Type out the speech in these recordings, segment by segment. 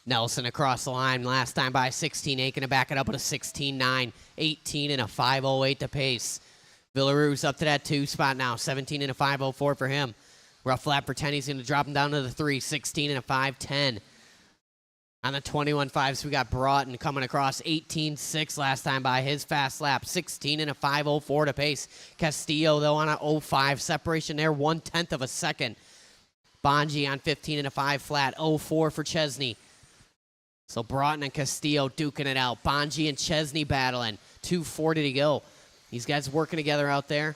Nelson across the line last time by 16.8, going to back it up with a 16.9, 18 and a 5.08 to pace. Villarue's up to that 2 spot now, 17 and a 5.04 for him. Rough lap for 10, he's going to drop him down to the 3, 16 and a 5.10. On the 21.5s, we got Broughton coming across 18.6 last time by his fast lap, 16 and a 5.04 to pace. Castillo, though, on a 0.5 separation there, 1/10 of a second. Bonji on 15 and a 5 flat, 0.4 for Chesney. So Broughton and Castillo duking it out. Bonji and Chesney battling, 2:40 to go. These guys working together out there.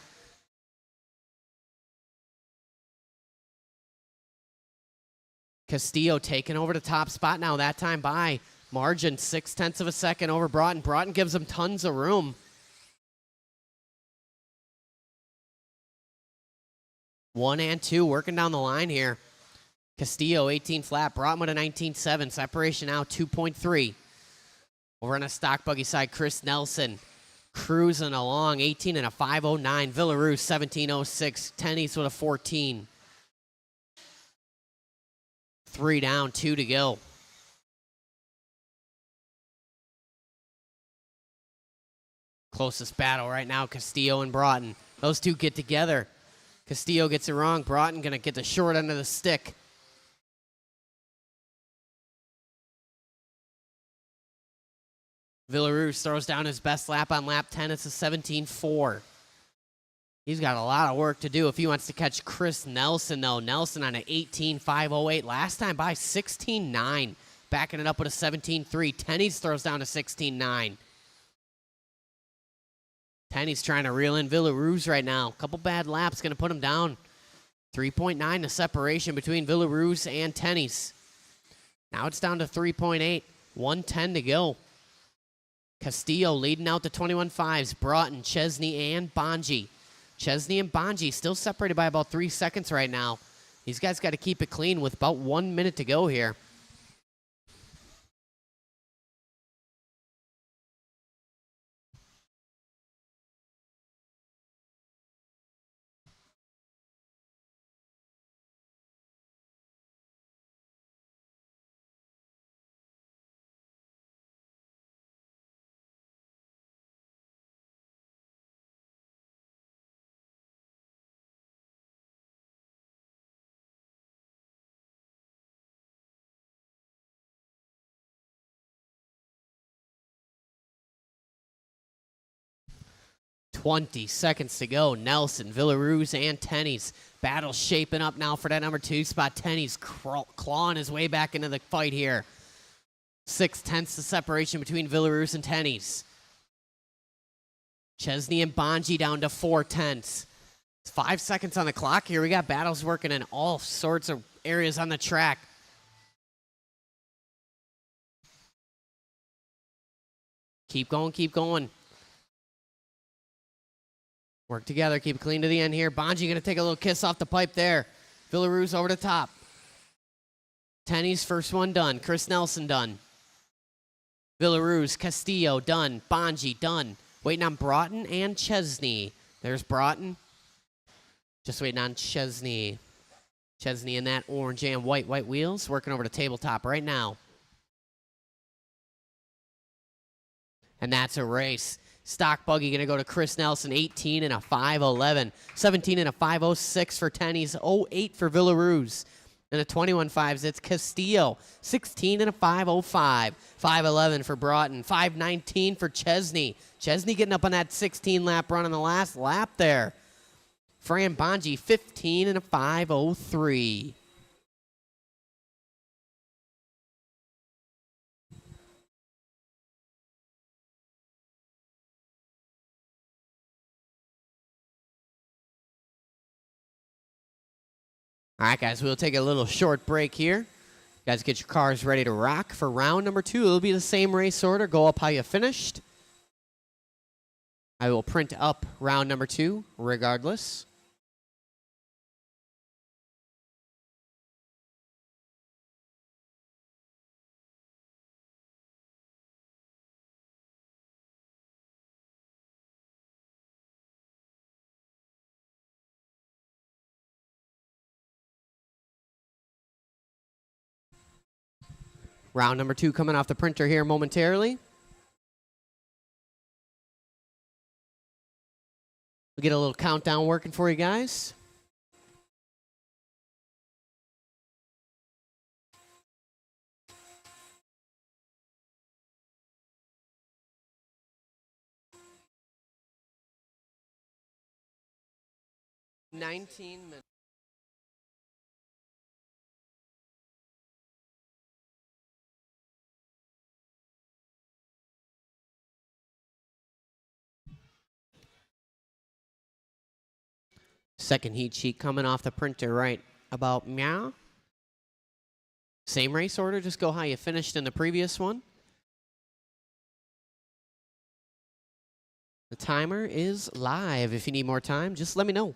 Castillo taking over the top spot now, that time by margin, 0.6 of a second over Broughton. Broughton gives him tons of room. 1 and 2 working down the line here. Castillo, 18 flat. Broughton with a 19.7. Separation now, 2.3. Over on the stock buggy side, Chris Nelson cruising along, 18 and a 5.09. Villarue, 17.06. Tennies with a 14. 3 down, 2 to go. Closest battle right now, Castillo and Broughton. Those two get together. Castillo gets it wrong. Broughton going to get the short end of the stick. Villarue throws down his best lap on lap 10. It's a 17.4. He's got a lot of work to do if he wants to catch Chris Nelson, though. Nelson on an 18.508. Last time by 16.9. Backing it up with a 17.3. Tennies throws down a 16.9. Tennies trying to reel in Villarue's right now. Couple bad laps going to put him down. 3.9 the separation between Villarue's and Tennies. Now it's down to 3.8. 1:10 to go. Castillo leading out the 21.5s. Broughton, Chesney, and Bonji. Chesney and Bonji still separated by about 3 seconds right now. These guys got to keep it clean with about 1 minute to go here. .20 seconds to go. Nelson, Villarue's, and Tennies. Battle shaping up now for that number 2 spot. Tennies clawing his way back into the fight here. 0.6 the separation between Villarue's and Tennies. Chesney and Bonji down to 0.4. It's 5 seconds on the clock here. We got battles working in all sorts of areas on the track. Keep going, keep going. Work together, keep it clean to the end here. Bonji going to take a little kiss off the pipe there. Villarue's over the top. Tennies first one done. Chris Nelson done. Villarue's, Castillo done. Bonji done. Waiting on Broughton and Chesney. There's Broughton. Just waiting on Chesney. Chesney in that orange and white wheels. Working over the tabletop right now. And that's a race. Stock buggy going to go to Chris Nelson, 18 and a 5.11. 17 and a 5.06 for Tennies, 0.8 for Villarue's. In the 21.5s, it's Castillo, 16 and a 5.05. 5.11 for Broughton, 5.19 for Chesney. Chesney getting up on that 16-lap run on the last lap there. Fran Bonji, 15 and a 5.03. All right, guys, we'll take a little short break here. You guys get your cars ready to rock for round number 2. It'll be the same race order. Go up how you finished. I will print up round number 2 regardless. Round number 2 coming off the printer here momentarily. We'll get a little countdown working for you guys. $19 minutes. Second heat sheet coming off the printer right about meow. Same race order, just go how you finished in the previous one. The timer is live. If you need more time, just let me know.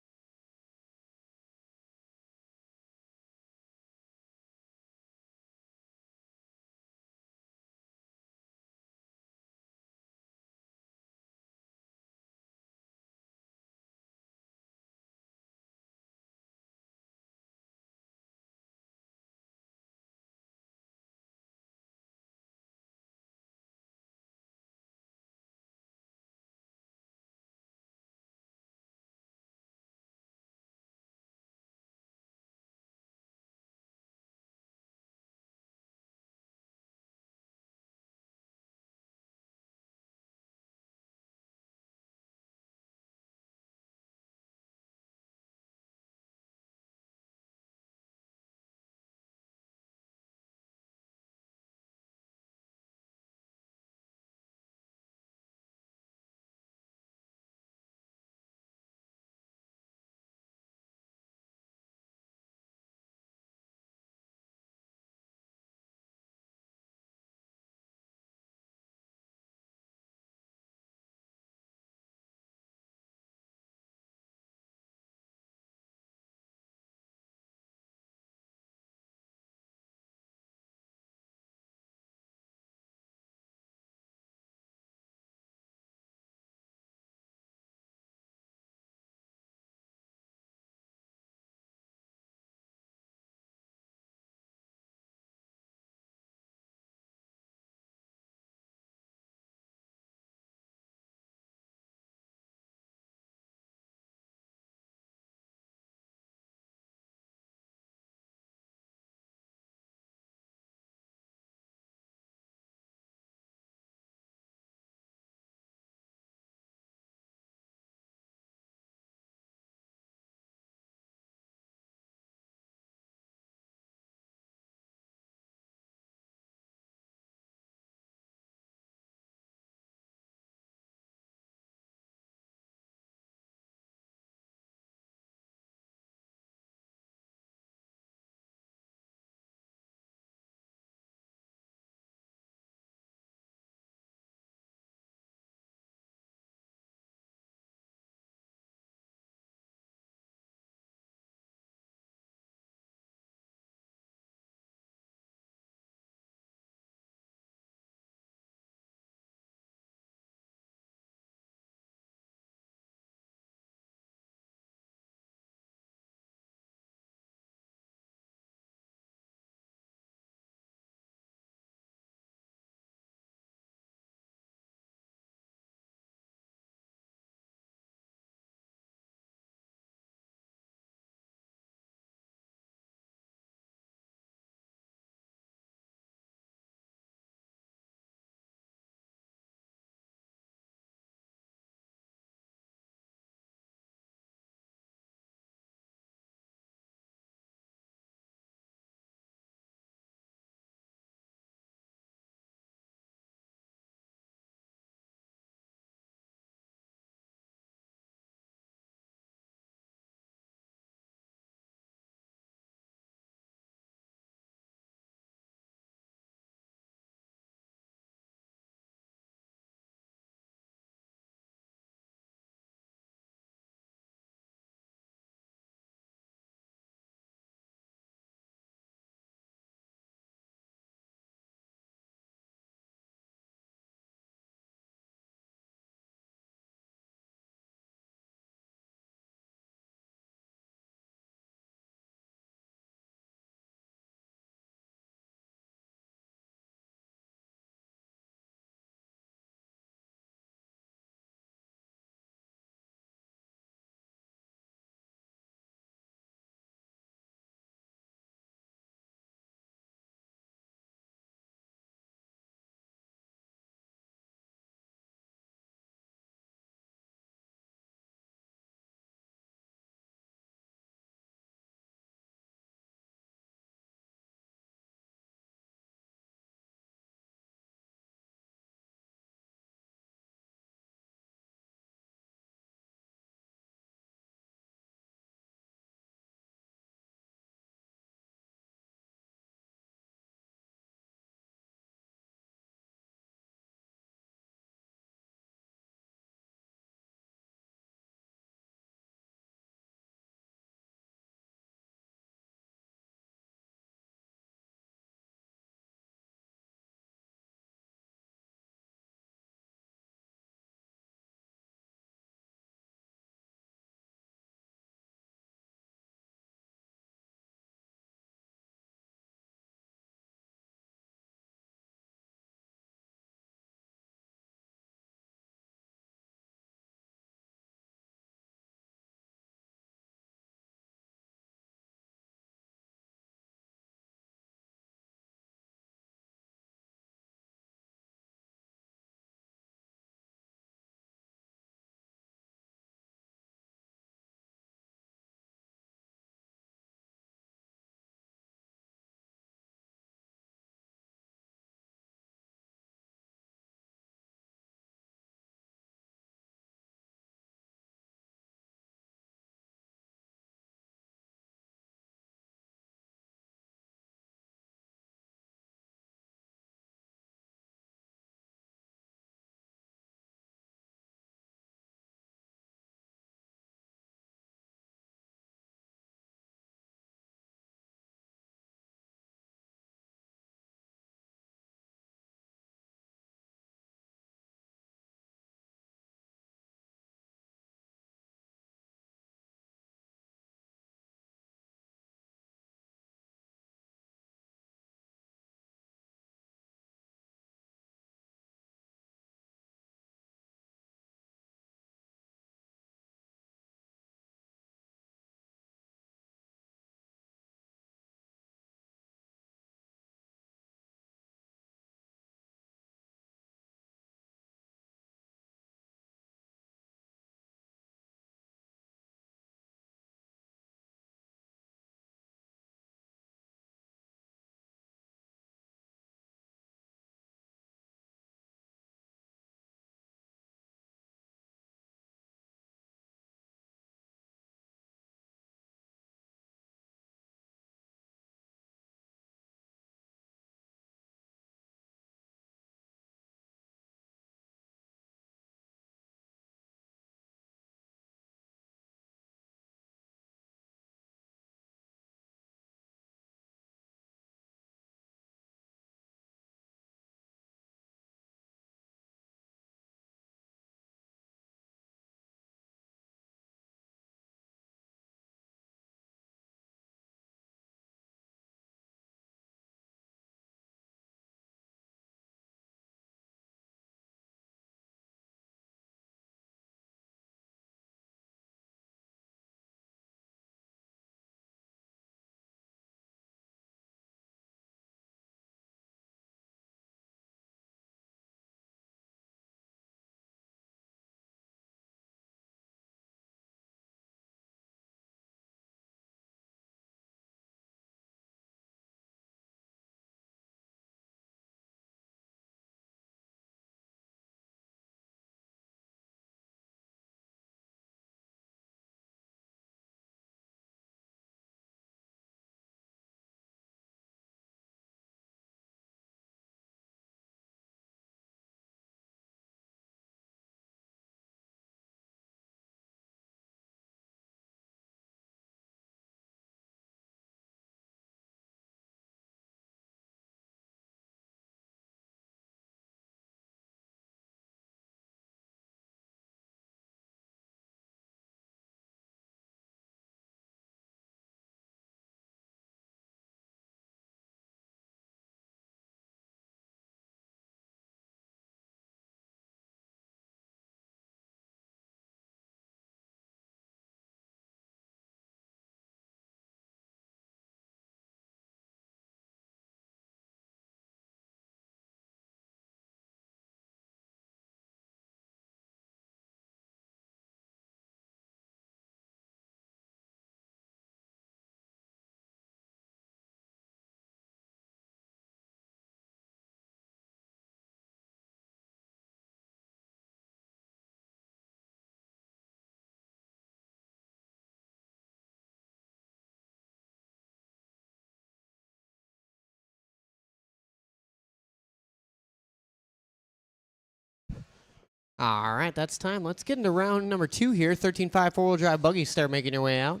All right, that's time. Let's get into round number 2 here. 13.5 four-wheel drive buggies start making your way out.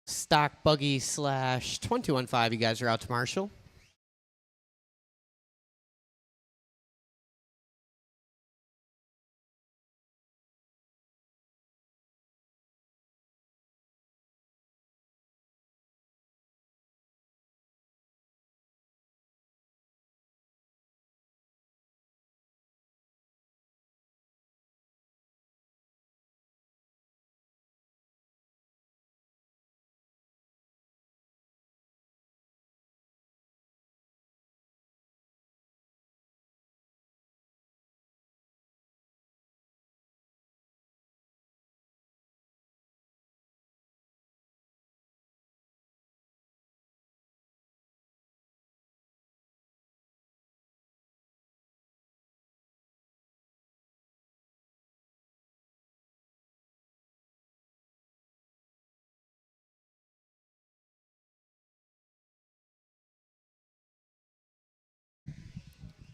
Stock buggy slash 21.5. You guys are out to Marshall.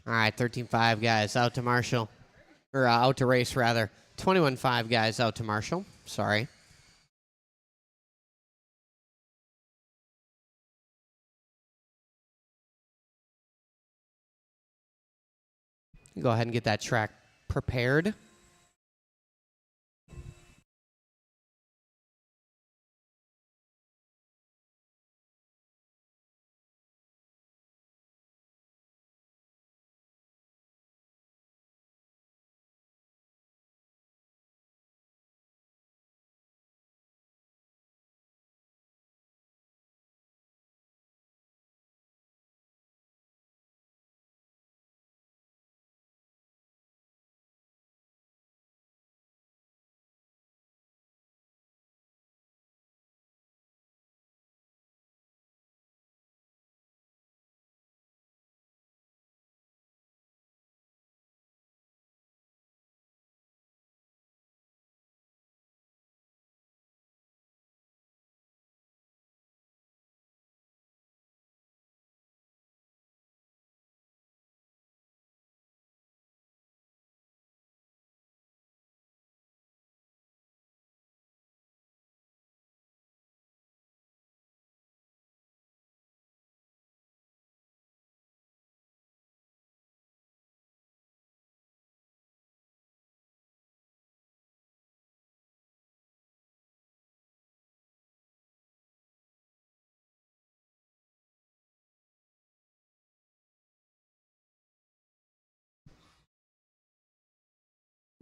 All right, 13.5 guys out to Marshall. Or out to race, rather. 21.5 guys out to Marshall. Sorry. Go ahead and get that track prepared.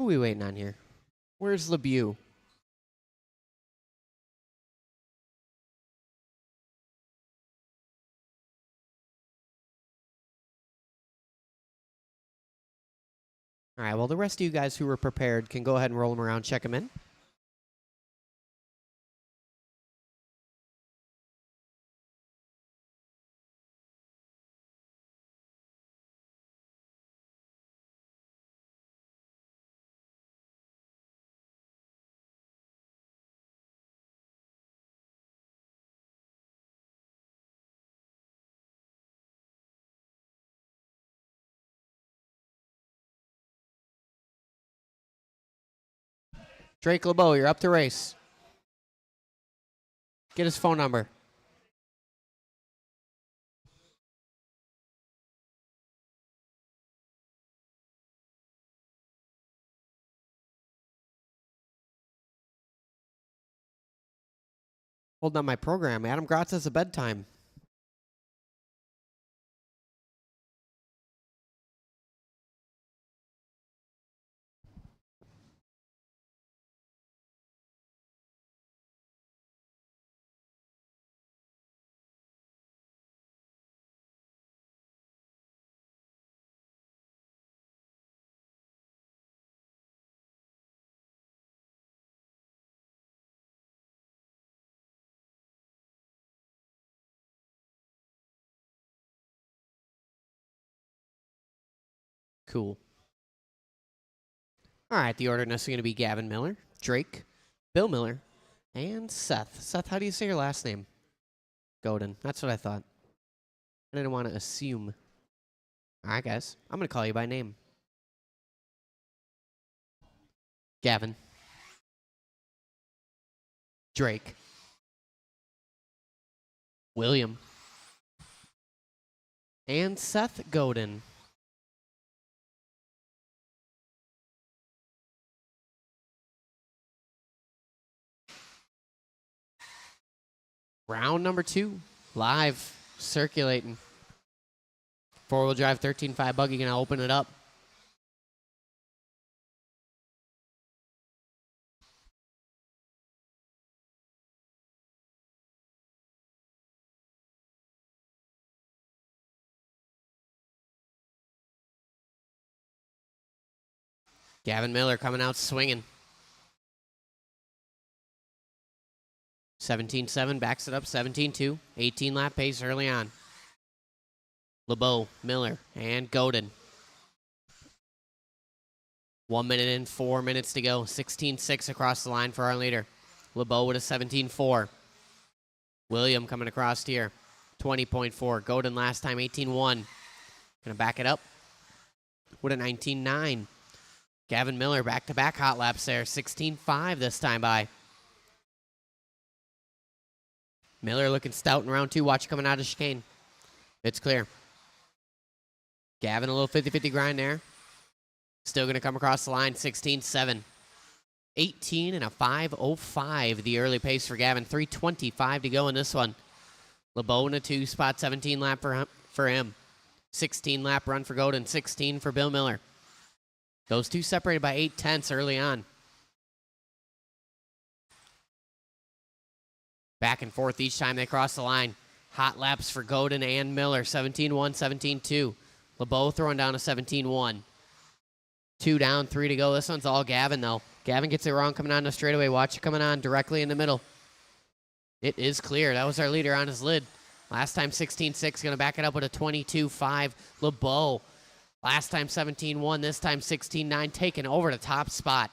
Who are we waiting on here? Where's LeBeau? All right, well, the rest of you guys who were prepared can go ahead and roll them around, check them in. Drake LeBeau, you're up to race. Get his phone number. Holding on my program. Adam Gratz has a bedtime. Cool. All right, the order next is going to be Gavin Miller, Drake, Bill Miller, and Seth. Seth, how do you say your last name? Godin. That's what I thought. I didn't want to assume. All right, guys. I'm going to call you by name. Gavin. Drake. William. And Seth Godin. Round number 2, live, circulating. Four-wheel drive 13.5 buggy, gonna open it up. Gavin Miller coming out swinging. 17.7, backs it up, 17.2. 18 lap pace early on. LeBeau, Miller, and Godin. 1 minute and 4 minutes to go. 16.6 across the line for our leader. LeBeau with a 17.4. William coming across here. 20.4. Godin last time, 18.1. Gonna back it up with a 19.9. Gavin Miller back-to-back hot laps there. 16.5 this time by. Miller looking stout in round 2. Watch coming out of chicane. It's clear. Gavin a little 50-50 grind there. Still going to come across the line. 16.7. 18 and a 5.05 the early pace for Gavin. 3.25 to go in this one. LeBeau in a 2 spot. 17 lap for him. 16 lap run for Godin. 16 for Bill Miller. Those two separated by 0.8 early on. Back and forth each time they cross the line. Hot laps for Godin and Miller. 17.1, 17.2. LeBeau throwing down a 17.1. 2 down, 3 to go. This one's all Gavin, though. Gavin gets it wrong coming on the straightaway. Watch it coming on directly in the middle. It is clear. That was our leader on his lid. Last time 16.6. Going to back it up with a 22.5. LeBeau. Last time 17.1. This time 16.9. Taking over the top spot.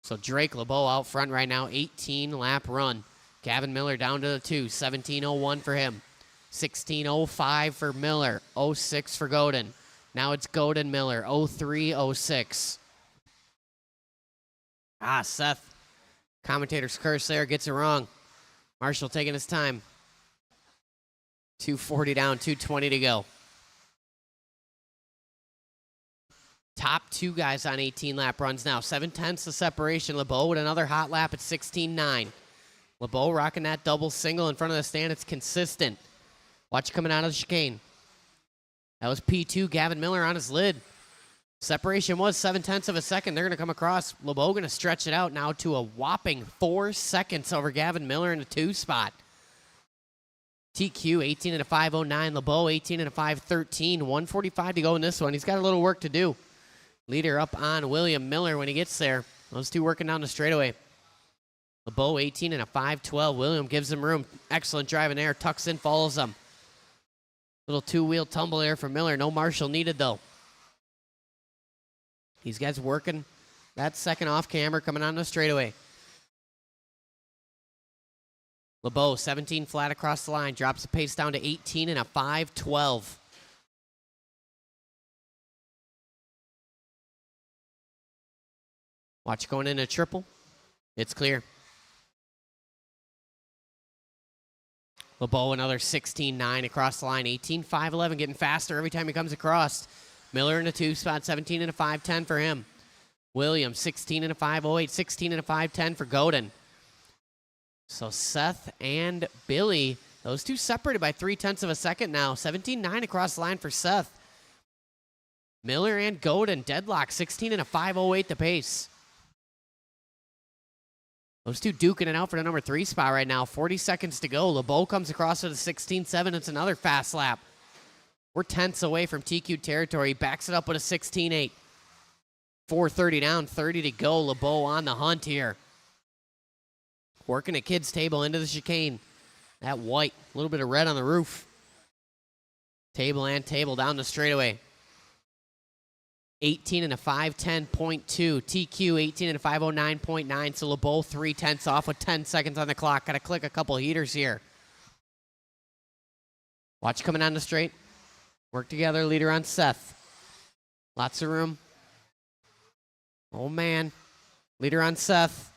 So Drake LeBeau out front right now. 18 lap run. Gavin Miller down to the 2. 17.01 for him. 16.05 for Miller. 06 for Godin. Now it's Godin Miller. 03.06. Seth. Commentator's curse there. Gets it wrong. Marshall taking his time. 2:40 down. 2:20 to go. Top 2 guys on 18 lap runs now. 7/10 of separation. LeBeau with another hot lap at 16.9. LeBeau rocking that double single in front of the stand. It's consistent. Watch coming out of the chicane. That was P2. Gavin Miller on his lid. Separation was 7/10 of a second. They're going to come across. LeBeau going to stretch it out now to a whopping 4 seconds over Gavin Miller in the 2 spot. TQ 18 and a 5.09. LeBeau 18 and a 5.13. 1:45 to go in this one. He's got a little work to do. Leader up on William Miller when he gets there. Those two working down the straightaway. LeBeau 18 and a 5.12. William gives him room. Excellent driving there. Tucks in, follows him. Little 2-wheel tumble there for Miller. No Marshall needed, though. These guys working that second off camber coming on the straightaway. LeBeau 17 flat across the line. Drops the pace down to 18 and a 5.12. Watch going in a triple. It's clear. LeBeau another 16.9 across the line. 18.511 getting faster every time he comes across. Miller in a 2 spot. 17 and a 5.10 for him. Williams 16 and a 5.08. 16 and a 5.10 for Godin. So Seth and Billy, those two separated by 0.3 of a second now. 17.9 across the line for Seth. Miller and Godin deadlock. 16 and a 5.08 the pace. Those two duking it out for the number 3 spot right now. 40 seconds to go. LeBeau comes across with a 16.7. It's another fast lap. We're tenths away from TQ territory. He backs it up with a 16.8. 4:30 down, 30 to go. LeBeau on the hunt here. Working a kid's table into the chicane. That white, a little bit of red on the roof. Table and table down the straightaway. 18 and a 5.10.2. TQ 18 and a 5.09.9. So LeBeau 0.3 off with 10 seconds on the clock. Got to click a couple heaters here. Watch coming on the straight. Work together. Leader on Seth. Lots of room. Oh, man. Leader on Seth.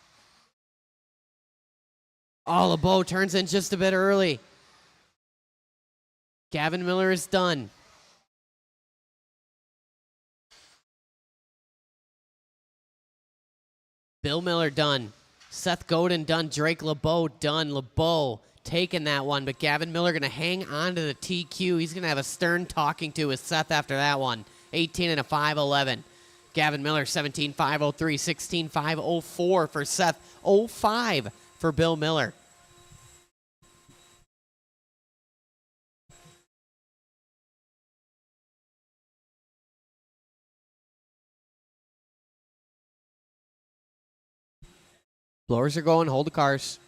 Oh, LeBeau turns in just a bit early. Gavin Miller is done. Bill Miller done. Seth Godin done. Drake LeBeau done. LeBeau taking that one, but Gavin Miller going to hang on to the TQ. He's going to have a stern talking to with Seth after that one. 18 and a 5.11. Gavin Miller, 17.503, 16.504 for Seth, 05 for Bill Miller. Blowers are going, hold the cars.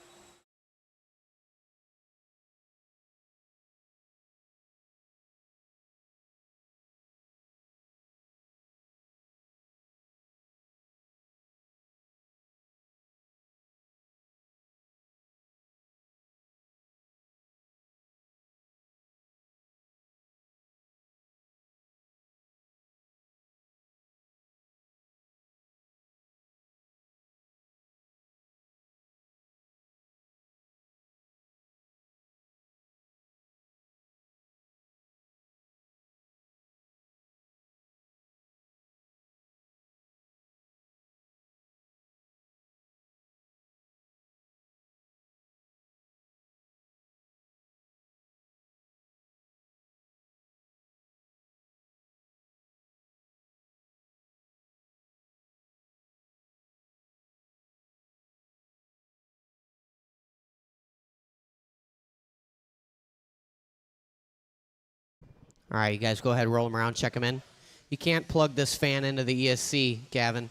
All right, you guys go ahead, roll them around, check them in. You can't plug this fan into the ESC, Gavin.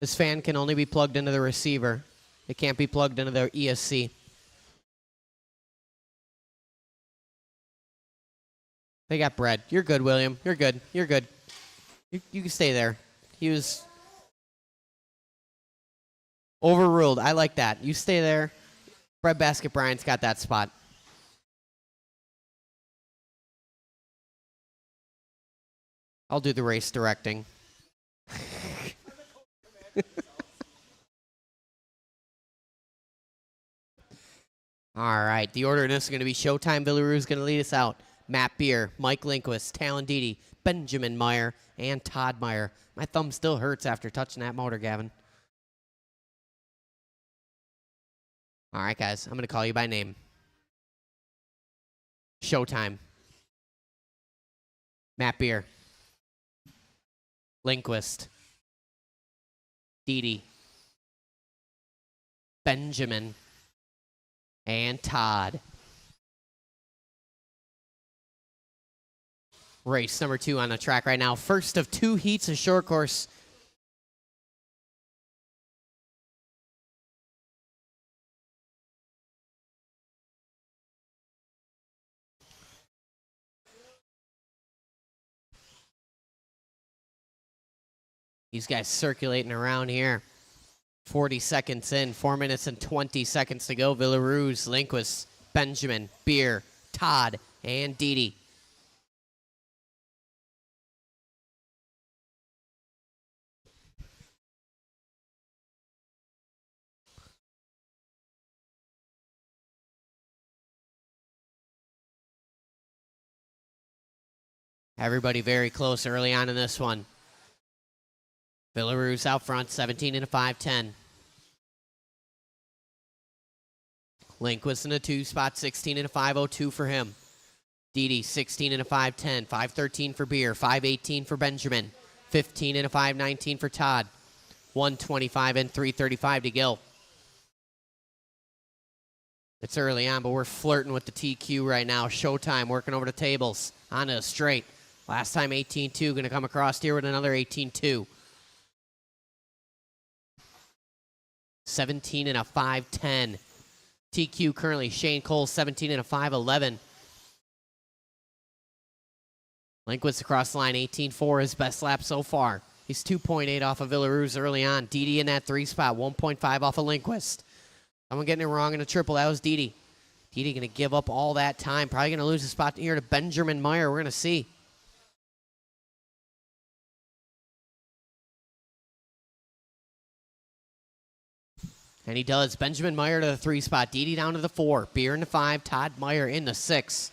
This fan can only be plugged into the receiver. It can't be plugged into the ESC. They got bread. You're good, William. You're good. You're good. You can stay there. He was overruled. I like that. You stay there. Bread Basket Bryant's got that spot. I'll do the race directing. All right, the order in this is going to be Showtime. Villaroo is going to lead us out. Matt Beer, Mike Lindquist, Talon Dede, Benjamin Meyer, and Todd Meyer. My thumb still hurts after touching that motor, Gavin. All right, guys, I'm going to call you by name. Showtime. Matt Beer. Lindquist. Dede. Benjamin. And Todd. Race number 2 on the track right now. First of 2 heats of short course. These guys circulating around here. 40 seconds in, 4 minutes and 20 seconds to go. Villaroo's, Lindquist, Benjamin, Beer, Todd, and Dede. Everybody very close early on in this one. Villaroo's out front, 17 and a 5.10. Lindquist in a 2 spot, 16 and a 5.02 for him. Dede, 16 and a 5.10. 5.13 for Beer, 5.18 for Benjamin. 15 and a 5.19 for Todd. 1.25 and 3.35 to go. It's early on, but we're flirting with the TQ right now. Showtime working over the tables. Onto a straight. Last time 18.2, going to come across here with another 18.2. 17 and a 5.10. TQ currently Shane Cole, 17 and a 5.11. Lindquist across the line, 18.4, his best lap so far. He's 2.8 off of Villaroo's early on. Dede in that 3 spot, 1.5 off of Lindquist. Someone getting it wrong in a triple. That was Dede. Dede going to give up all that time. Probably going to lose a spot here to Benjamin Meyer. We're going to see. And he does. Benjamin Meyer to the 3 spot. Didi down to the 4. Beer in the 5. Todd Meyer in the 6.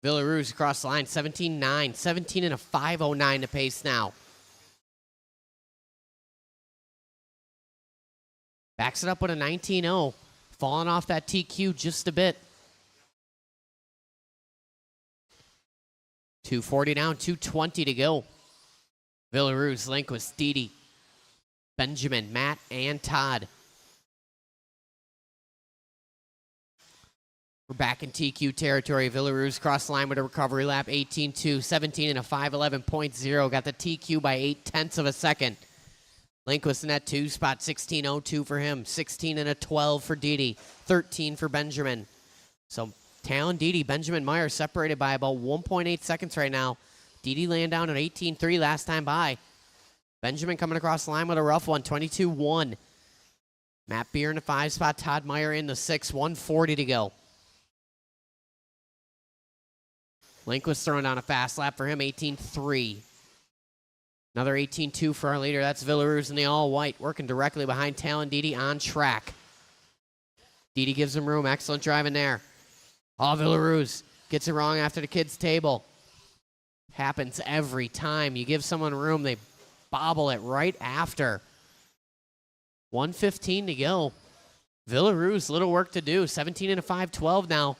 Villaruz across the line, 17-9. 17 and a 5:09 to pace now. Backs it up with a 19-0. Falling off that TQ just a bit. 2:40 down, 2:20 to go. Villaruz, Lindquist, Didi, Benjamin, Matt, and Todd. We're back in TQ territory. Villaruz crossed the line with a recovery lap, 18-2, 17 and a 5:11.0. Got the TQ by 0.8 of a second. Lindquist in that 2 spot, 16:02 for him, 16 and a 12 for Didi, 13 for Benjamin. So Talon, Didi, Benjamin Meyer separated by about 1.8 seconds right now. Didi laying down at 18-3 last time by. Benjamin coming across the line with a rough one, 22-1. Matt Beer in the 5 spot, Todd Meyer in the 6, 1:40 to go. Lindquist throwing down a fast lap for him, 18-3. Another 18-2 for our leader. That's Villaruz in the all-white, working directly behind Talon Didi on track. Didi gives him room. Excellent driving there. Oh, Villaruz gets it wrong after the kids' table. Happens every time. You give someone room, they bobble it right after. 1:15 to go. Villaruz, little work to do. 17 and a 5:12 now.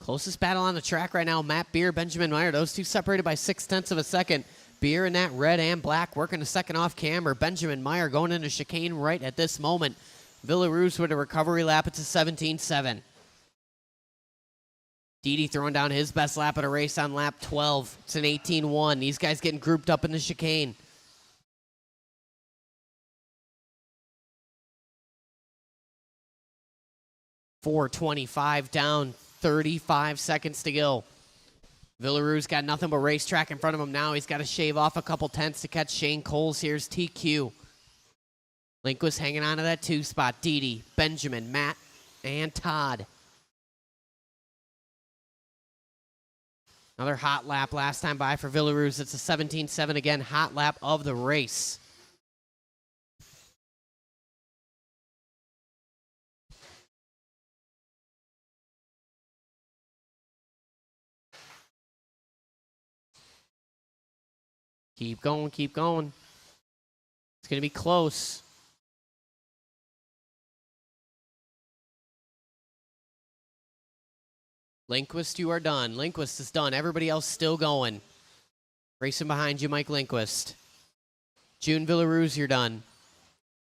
Closest battle on the track right now, Matt Beer, Benjamin Meyer. Those two separated by 0.6 of a second. Beer in that red and black, working a second off camber. Benjamin Meyer going into chicane right at this moment. Villaruz with a recovery lap. It's a 17-7. Didi throwing down his best lap of the race on lap 12. It's an 18-1. These guys getting grouped up in the chicane. .425 down, 35 seconds to go. Villaruz got nothing but racetrack in front of him now. He's got to shave off a couple tenths to catch Shane Coles. Here's TQ. Lindquist hanging on to that 2 spot. Didi, Benjamin, Matt, and Todd. Another hot lap last time by for Villaruz. It's a 17-7 again. Hot lap of the race. Keep going, keep going. It's going to be close. Lindquist, you are done. Lindquist is done. Everybody else still going. Racing behind you, Mike Lindquist. June Villaruz, you're done.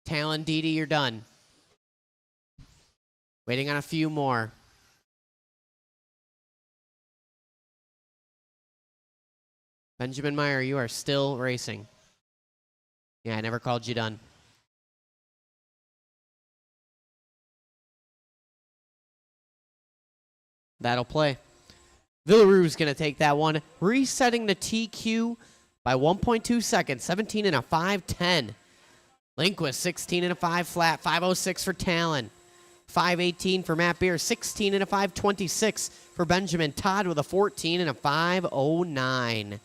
Talon Didi, you're done. Waiting on a few more. Benjamin Meyer, you are still racing. Yeah, I never called you done. That'll play. Villaruz going to take that one, resetting the TQ by 1.2 seconds, 17 and a 5:10. Lindquist, 16 and a 5 flat, 5:06 for Talon. 5:18 for Matt Beer, 16 and a 5:26 for Benjamin. Todd with a 14 and a 5:09.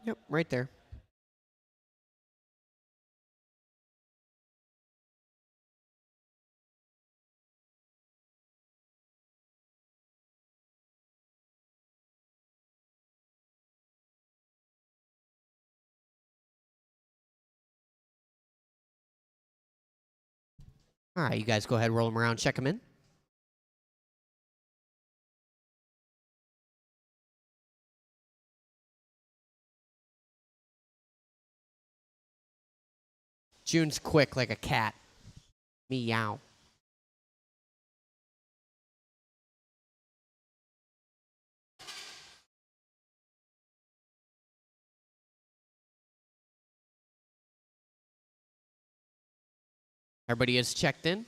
Yep, right there. All right, you guys go ahead, roll them around, check them in. June's quick like a cat. Meow. Everybody is checked in.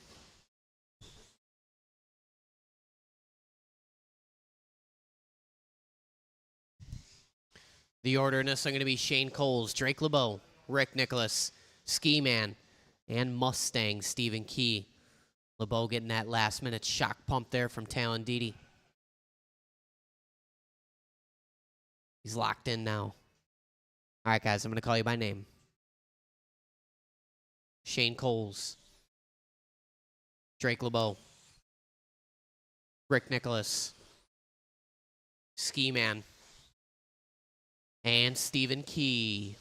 The order in this are going to be Shane Coles, Drake LeBeau, Rick Nicholas, Ski Man, and Mustang Stephen Key. LeBeau getting that last-minute shock pump there from Talon Didi. He's locked in now. All right, guys, I'm going to call you by name. Shane Coles, Drake LeBeau, Rick Nicholas, Ski Man, and Stephen Key.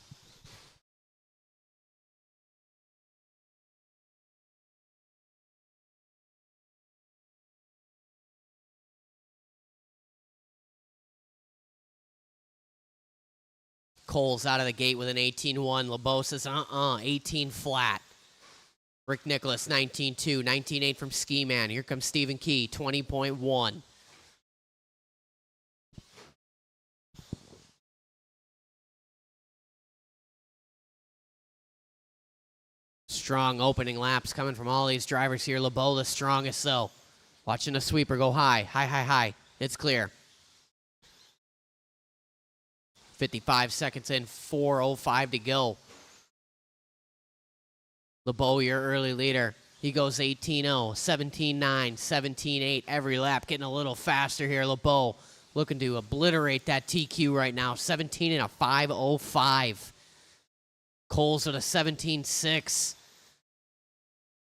Coles out of the gate with an 18-1. LeBeau says, 18 flat. Rick Nicholas, 19-2. 19-8 from Ski Man. Here comes Stephen Key, 20.1. Strong opening laps coming from all these drivers here. LeBeau the strongest, though. Watching the sweeper go high. High. It's clear. 55 seconds in, 4:05 to go. LeBeau, your early leader. He goes 18-0, 17-9, 17-8 every lap, getting a little faster here. LeBeau looking to obliterate that TQ right now. 17 and a 5:05. Coles with a 17.6.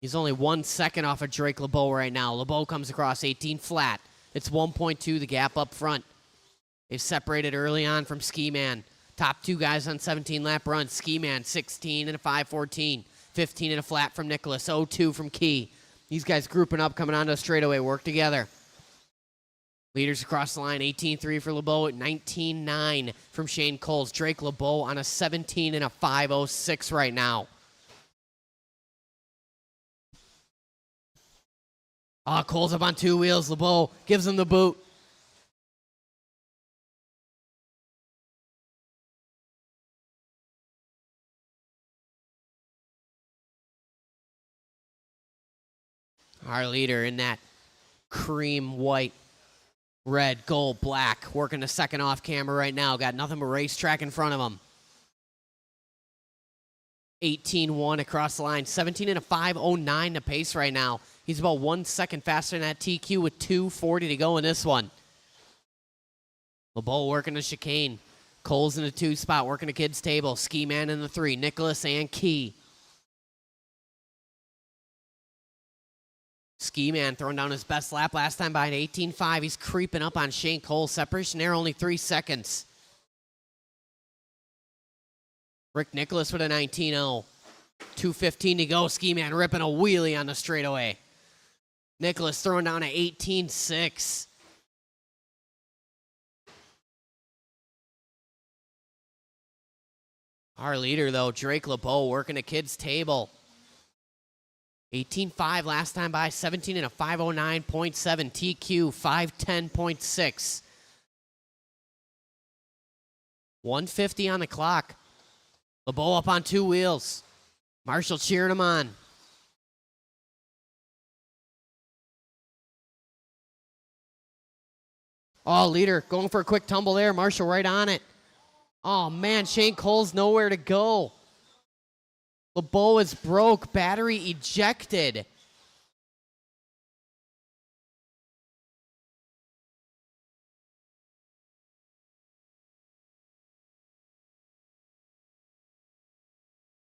He's only 1 second off of Drake LeBeau right now. LeBeau comes across 18 flat. It's 1.2, the gap up front. They've separated early on from Ski Man. Top two guys on 17-lap runs. Ski Man, 16 and a 5:14. 15 and a flat from Nicholas. 0-2 from Key. These guys grouping up, coming onto a straightaway. Work together. Leaders across the line. 18-3 for LeBeau. 19-9 from Shane Coles. Drake LeBeau on a 17 and a 5:06 right now. Coles up on two wheels. LeBeau gives him the boot. Our leader in that cream, white, red, gold, black. Working the second off camera right now. Got nothing but racetrack in front of him. 18-1 across the line. 17 and a 5:09 to pace right now. He's about 1 second faster than that TQ with 2:40 to go in this one. LeBeau working the chicane. Coles in the 2 spot, working the kids' table. Ski Man in the 3. Nicholas and Key. Ski Man throwing down his best lap last time by an 18.5. He's creeping up on Shane Coles. Separation there, only 3 seconds. Rick Nicholas with a 19-0. 2:15 to go. Ski Man ripping a wheelie on the straightaway. Nicholas throwing down an 18.6. Our leader, though, Drake LeBeau, working the kids' table. 18.5 last time by, 17 and a 5:09.7. TQ, 5:10.6. 150 on the clock. LeBeau up on 2 wheels. Marshall cheering him on. Leader going for a quick tumble there. Marshall right on it. Oh, man, Shane Coles nowhere to go. LeBeau is broke. Battery ejected.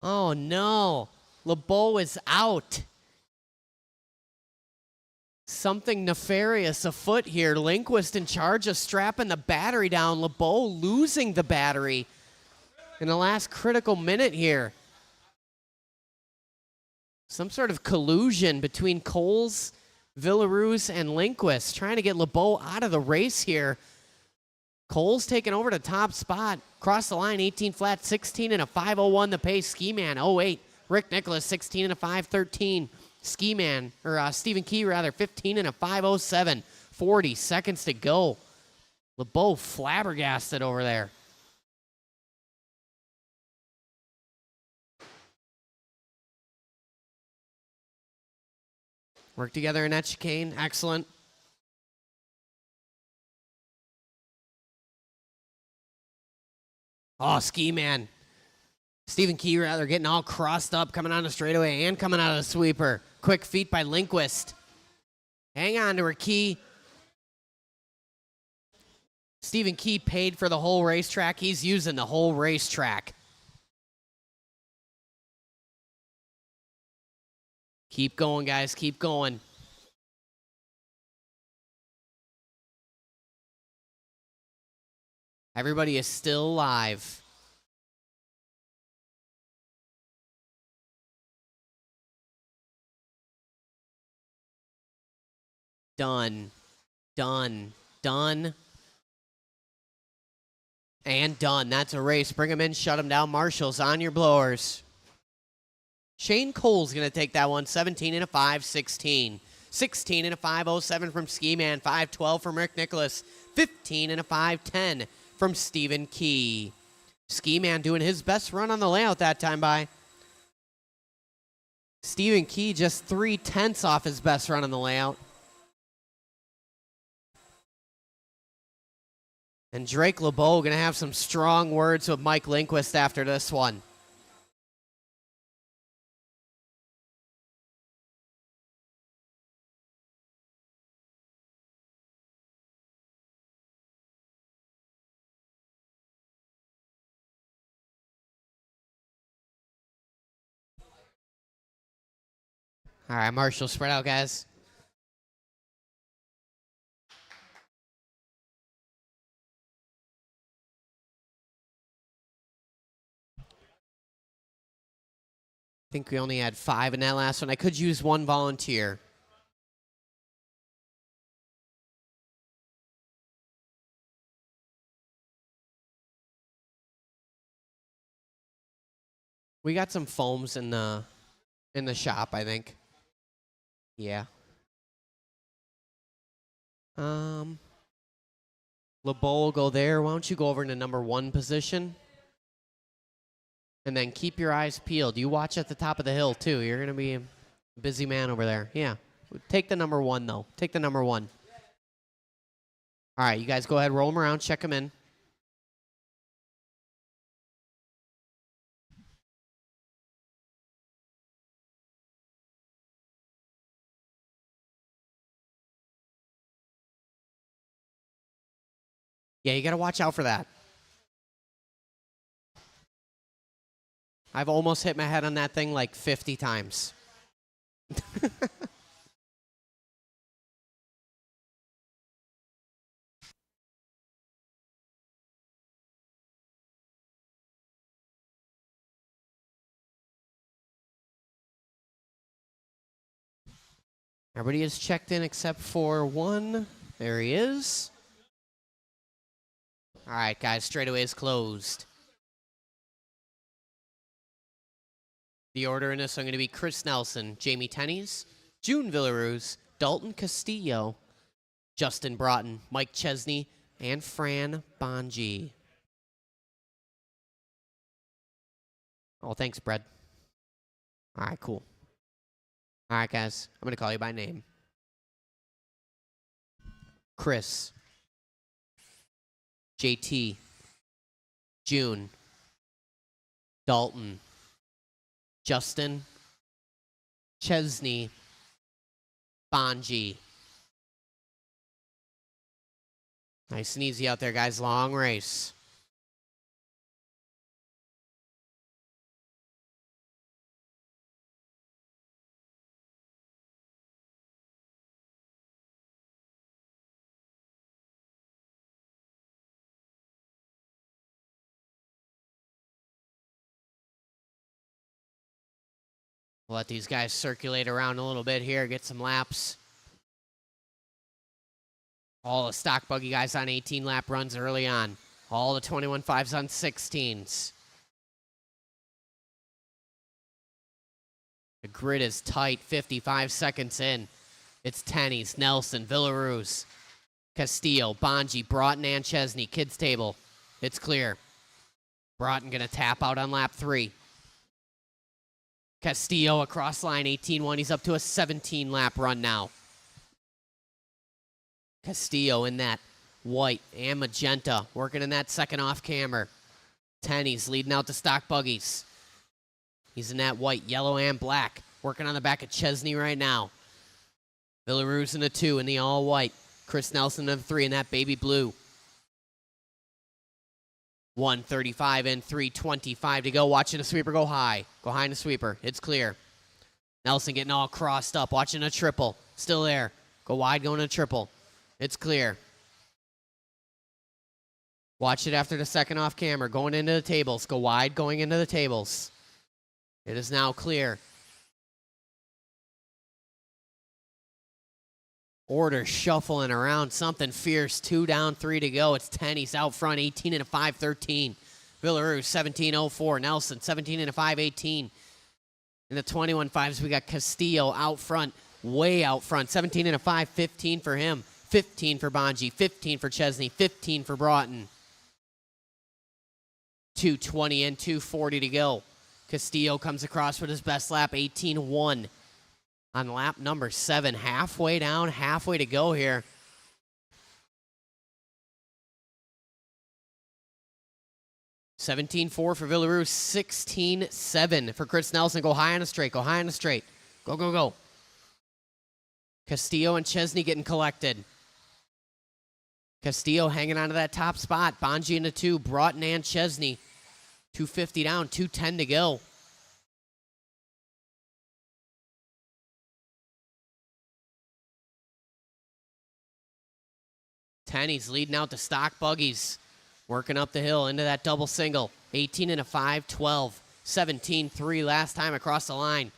Oh, no. LeBeau is out. Something nefarious afoot here. Lindquist in charge of strapping the battery down. LeBeau losing the battery in the last critical minute here. Some sort of collusion between Coles, Villaruz, and Lindquist trying to get LeBeau out of the race here. Coles taking over the top spot. Cross the line, 18 flat, 16 and a 5:01 the pace. Ski Man, 08. Rick Nicholas, 16 and a 513. Ski Man, or Stephen Key, rather, 15 and a 507. 40 seconds to go. LeBeau flabbergasted over there. Work together in that chicane. Excellent. Oh, Ski Man. Stephen Key, rather, getting all crossed up, coming on the straightaway and coming out of the sweeper. Quick feet by Lindquist. Hang on to her, Key. Stephen Key paid for the whole racetrack. He's using the whole racetrack. Keep going, guys. Keep going. Everybody is still alive. Done. Done. Done. And done. That's a race. Bring them in. Shut them down. Marshall's on your blowers. Shane Cole's going to take that one. 17 and a 516. 16 and a 507 from Ski Man. 512 from Rick Nicholas. 15 and a 510 from Stephen Key. Ski Man doing his best run on the layout that time by. Stephen Key just 3/10 off his best run on the layout. And Drake LeBeau going to have some strong words with Mike Lindquist after this one. All right, Marshall, spread out, guys. I think we only had 5 in that last one. I could use one volunteer. We got some foams in the shop, I think. Yeah. LeBeau will go there. Why don't you go over into number 1 position? And then keep your eyes peeled. You watch at the top of the hill, too. You're going to be a busy man over there. Yeah. Take the number 1, though. Take the number 1. All right, you guys go ahead, roll them around, check them in. Yeah, you got to watch out for that. I've almost hit my head on that thing like 50 times. Everybody is checked in except for one. There he is. All right, guys, straightaway is closed. The order in this are going to be Chris Nelson, Jamie Tennies, June Villaruz, Dalton Castillo, Justin Broughton, Mike Chesney, and Fran Bonji. Oh, thanks, Brad. All right, cool. All right, guys, I'm going to call you by name. Chris, JT, June, Dalton, Justin, Chesney, Bonji. Nice and easy out there, guys. Long race. We'll let these guys circulate around a little bit here, get some laps. All the stock buggy guys on 18-lap runs early on. All the 21.5s on 16s. grid is tight, 55 seconds in. It's Tennies, Nelson, Villaruz, Castillo, Bonji, Broughton, and Chesney. Kids table. It's clear. Broughton going to tap out on lap 3. Castillo across line, 18-1. He's up to a 17-lap run now. Castillo in that white and magenta, working in that second off camber. Tennies leading out the stock buggies. He's in that white, yellow, and black, working on the back of Chesney right now. Villaruz in the 2 in the all white. Chris Nelson in the 3 in that baby blue. 1:35 and 3:25 to go. Watching the sweeper go high. Go high in the sweeper. It's clear. Nelson getting all crossed up. Watching a triple. Still there. Go wide, going to triple. It's clear. Watch it after the second off camera. Going into the tables. Go wide, going into the tables. It is now clear. Order shuffling around. Something fierce. 2 down, 3 to go. It's Tennies out front. 18 and a 5:13. Villaruz 17:04. Nelson 17 and a 5:18. In the 21.5s, we got Castillo out front. Way out front. 17 and a 5:15 for him. 15 for Bonji. 15 for Chesney. 15 for Broughton. 2:20 and 2:40 to go. Castillo comes across with his best lap. 18-1. On lap number 7, halfway down, halfway to go here. $17.4 for Villaruz, 16.7 for Chris Nelson. Go high on a straight, go high on a straight. Go, go, go. Castillo and Chesney getting collected. Castillo hanging on to that top spot. Bonji in the 2, Broughton and Chesney. 2:50 down, 2:10 to go. Tennies leading out the stock buggies. Working up the hill into that double single. 18 and a 5:12. 17-3 last time across the line.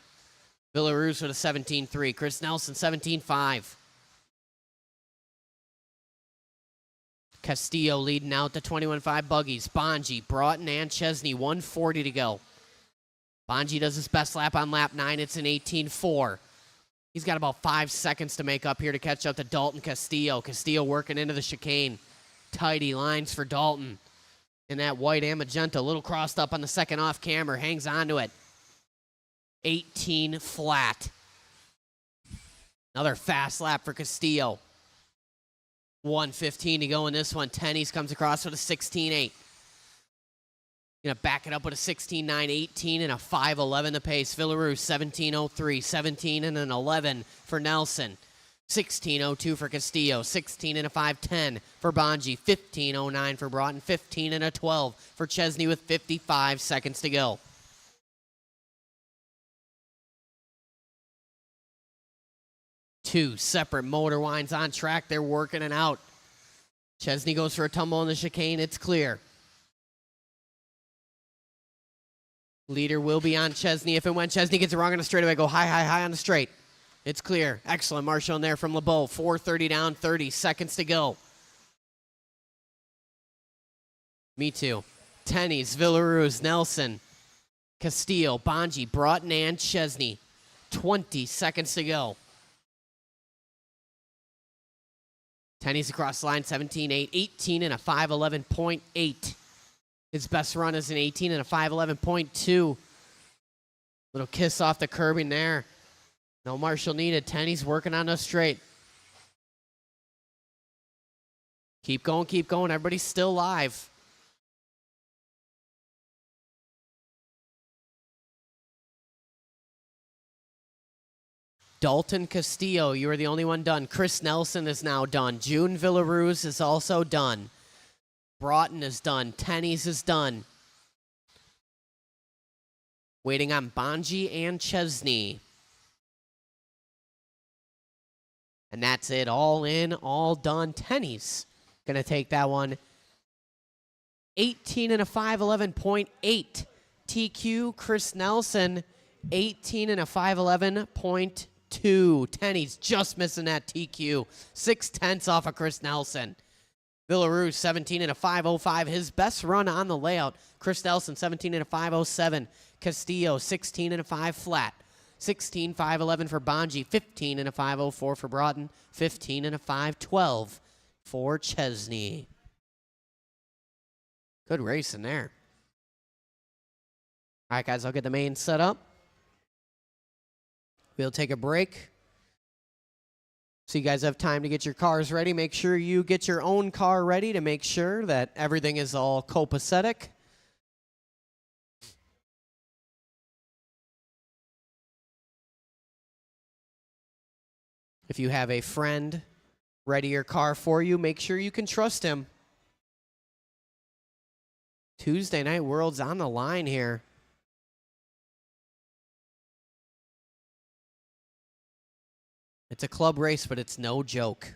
Villaruz with a 17-3. Chris Nelson 17-5. Castillo leading out the 21.5 buggies. Bonji, Broughton, and Chesney. 1:40 to go. Bonji does his best lap on lap 9. It's an 18-4. He's got about 5 seconds to make up here to catch up to Dalton Castillo. Castillo working into the chicane. Tidy lines for Dalton. In that white and magenta, a little crossed up on the second off camber. Hangs onto it. 18 flat. Another fast lap for Castillo. 1:15 to go in this one. Tennies comes across with a 16.8. Gonna back it up with a 16.9, 18, and a 5.11 to pace. Villaruz 17.03, 17 and an 11 for Nelson. 16.02 for Castillo, 16 and a 5.10 for Bonji, 15.09 for Broughton, 15 and a 12 for Chesney with 55 seconds to go. Two separate motor winds on track. They're working it out. Chesney goes for a tumble in the chicane. It's clear. Leader will be on Chesney. If and when Chesney gets it wrong on the straightaway, go high, high, high on the straight. It's clear. Excellent marshal in there from LeBeau. 4:30 down, 30 seconds to go. Me too. Tennies, Villaruz, Nelson, Castillo, Bonji, Broughton, and Chesney. 20 seconds to go. Tennies across the line, 17.8, 18 and a 5.11.8. His best run is an 18 and a 5.11.2. Little kiss off the curbing there. No marshal needed. Tennies working on us straight. Keep going, keep going. Everybody's still live. Dalton Castillo, you are the only one done. Chris Nelson is now done. June Villaruz is also done. Broughton is done. Tennies is done. Waiting on Bonji and Chesney. And that's it. All in, all done. Tennies gonna take that one. 18 and a 5.11.8. TQ Chris Nelson, 18 and a 5.11.2. Tennies just missing that TQ. 0.6 off of Chris Nelson. Villaruz, 17 and a 5.05. His best run on the layout. Chris Nelson, 17 and a 5.07. Castillo, 16 and a 5 flat. 16.511 for Bonji, 15 and a 504 for Broughton, 15 and a 512 for Chesney. Good racing there. All right, guys, I'll get the main set up. We'll take a break. So you guys have time to get your cars ready. Make sure you get your own car ready to make sure that everything is all copacetic. If you have a friend ready your car for you, make sure you can trust him. Tuesday Night World's on the line here. It's a club race, but it's no joke.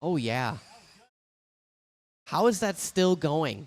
Oh, yeah. How is that still going?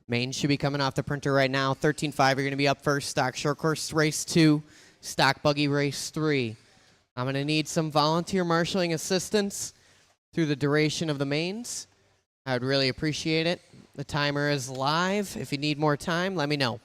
Main should be coming off the printer right now. 13.5, you're going to be up first. Stock short course race 2. Stock buggy race 3. I'm going to need some volunteer marshaling assistance through the duration of the mains. I would really appreciate it. The timer is live. If you need more time, let me know.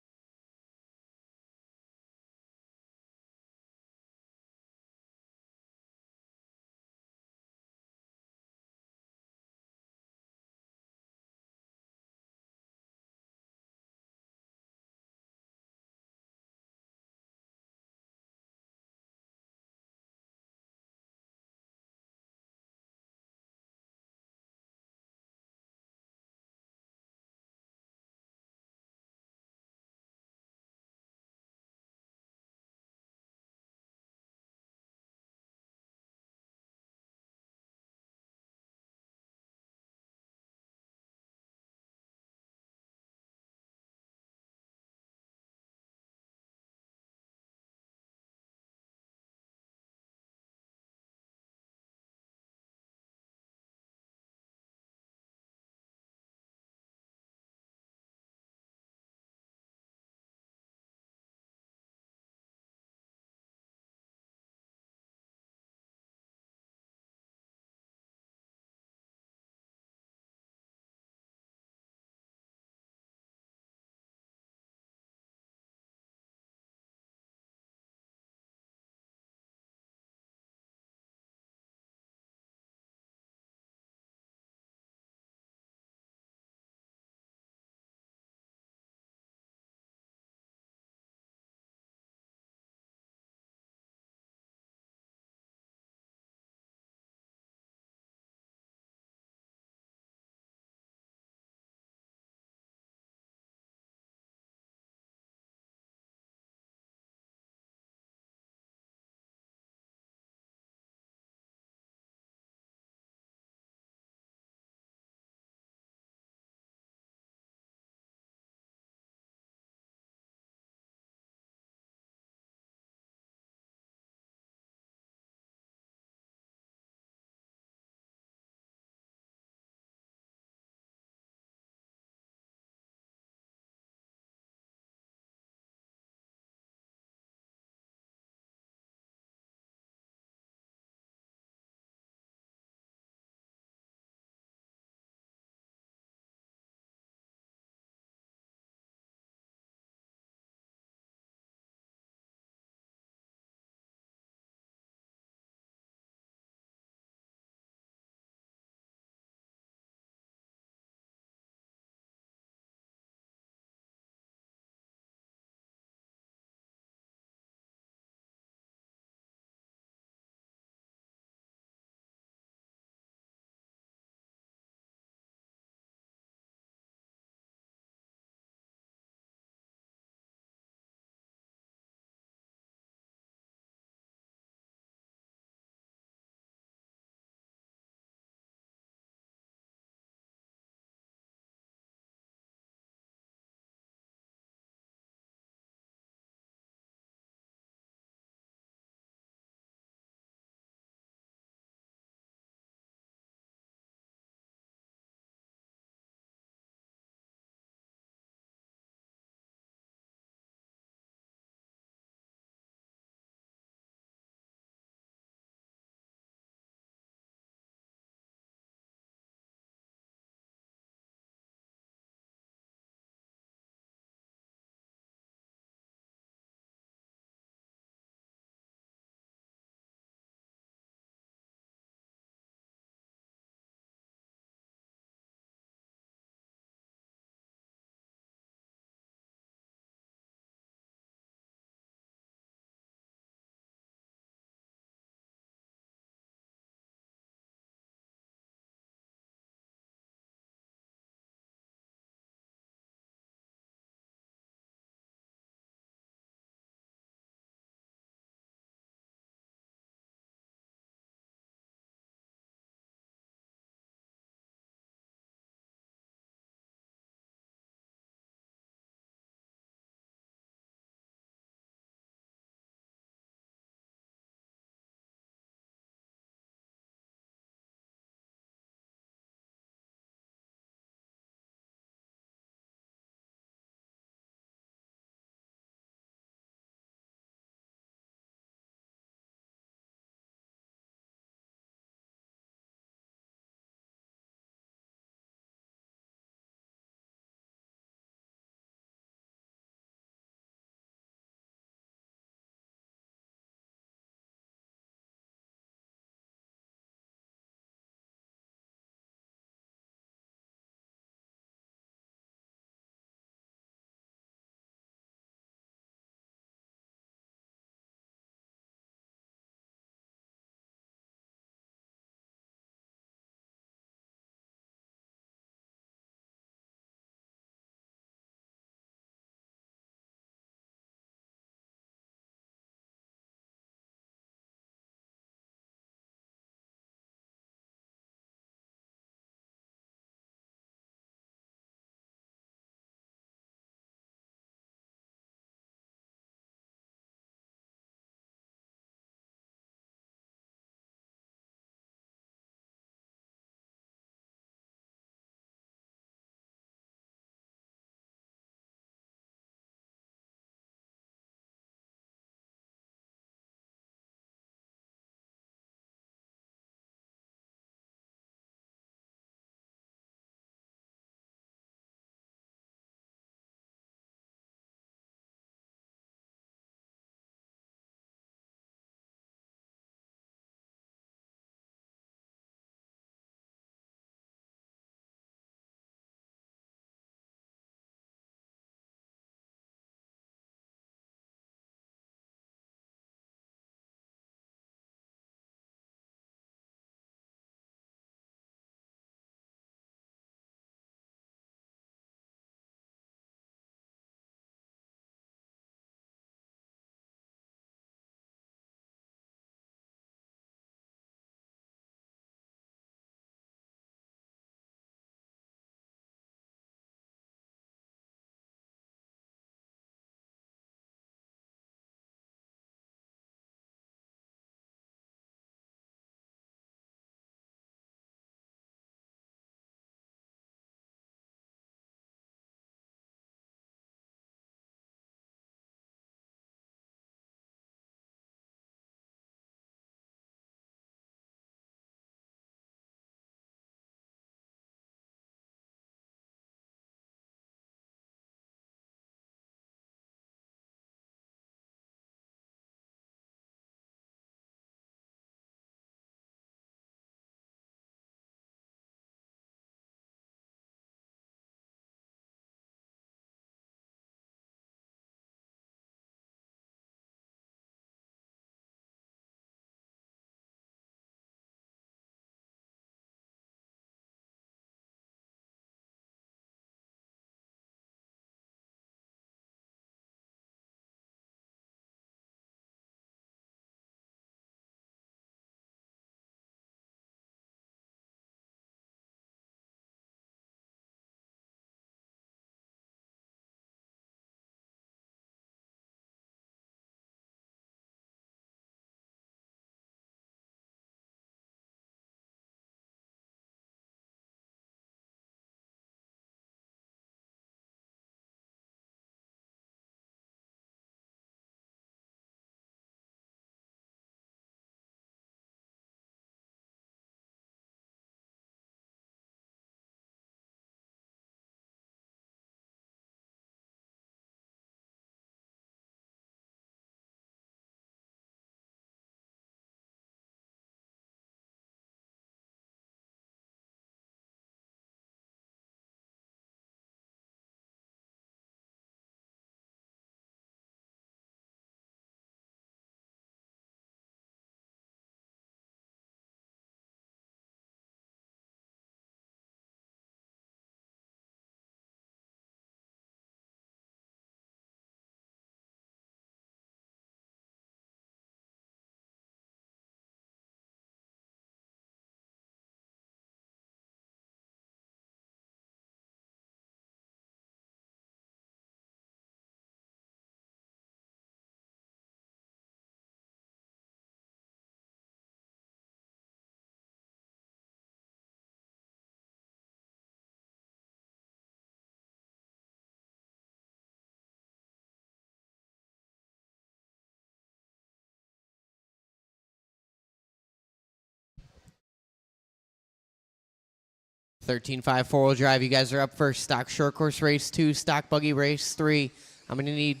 13.5 four-wheel drive. You guys are up first. Stock short course race 2, stock buggy race 3. I'm going to need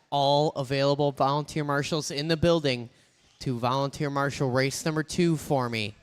all available volunteer marshals in the building to volunteer marshal race number 2 for me.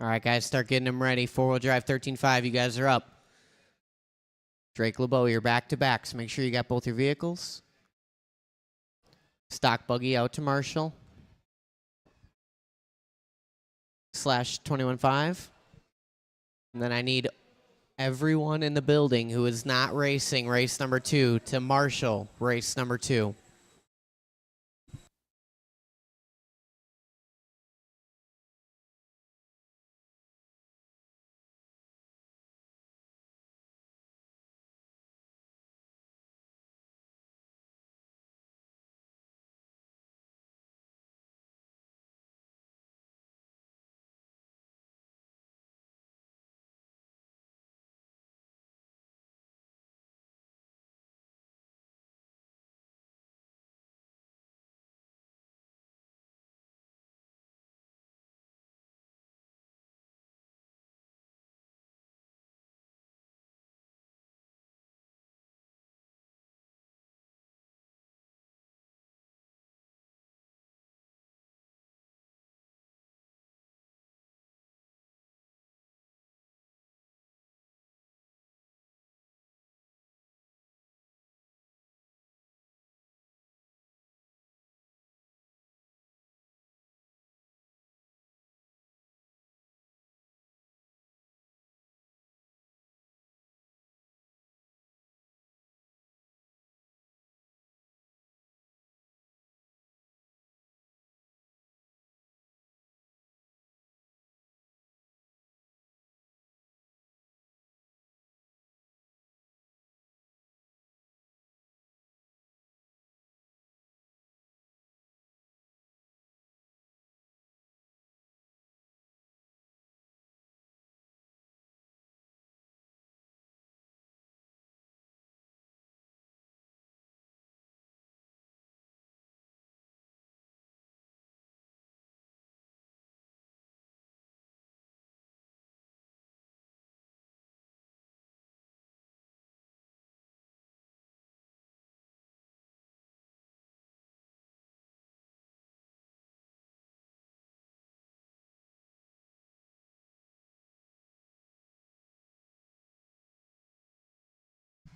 All right, guys, start getting them ready. Four-wheel drive 13.5. You guys are up. Drake LeBeau, you're back-to-back, so make sure you got both your vehicles. Stock buggy out to Marshall. Slash 21.5. And then I need everyone in the building who is not racing race number 2 to Marshall race number 2.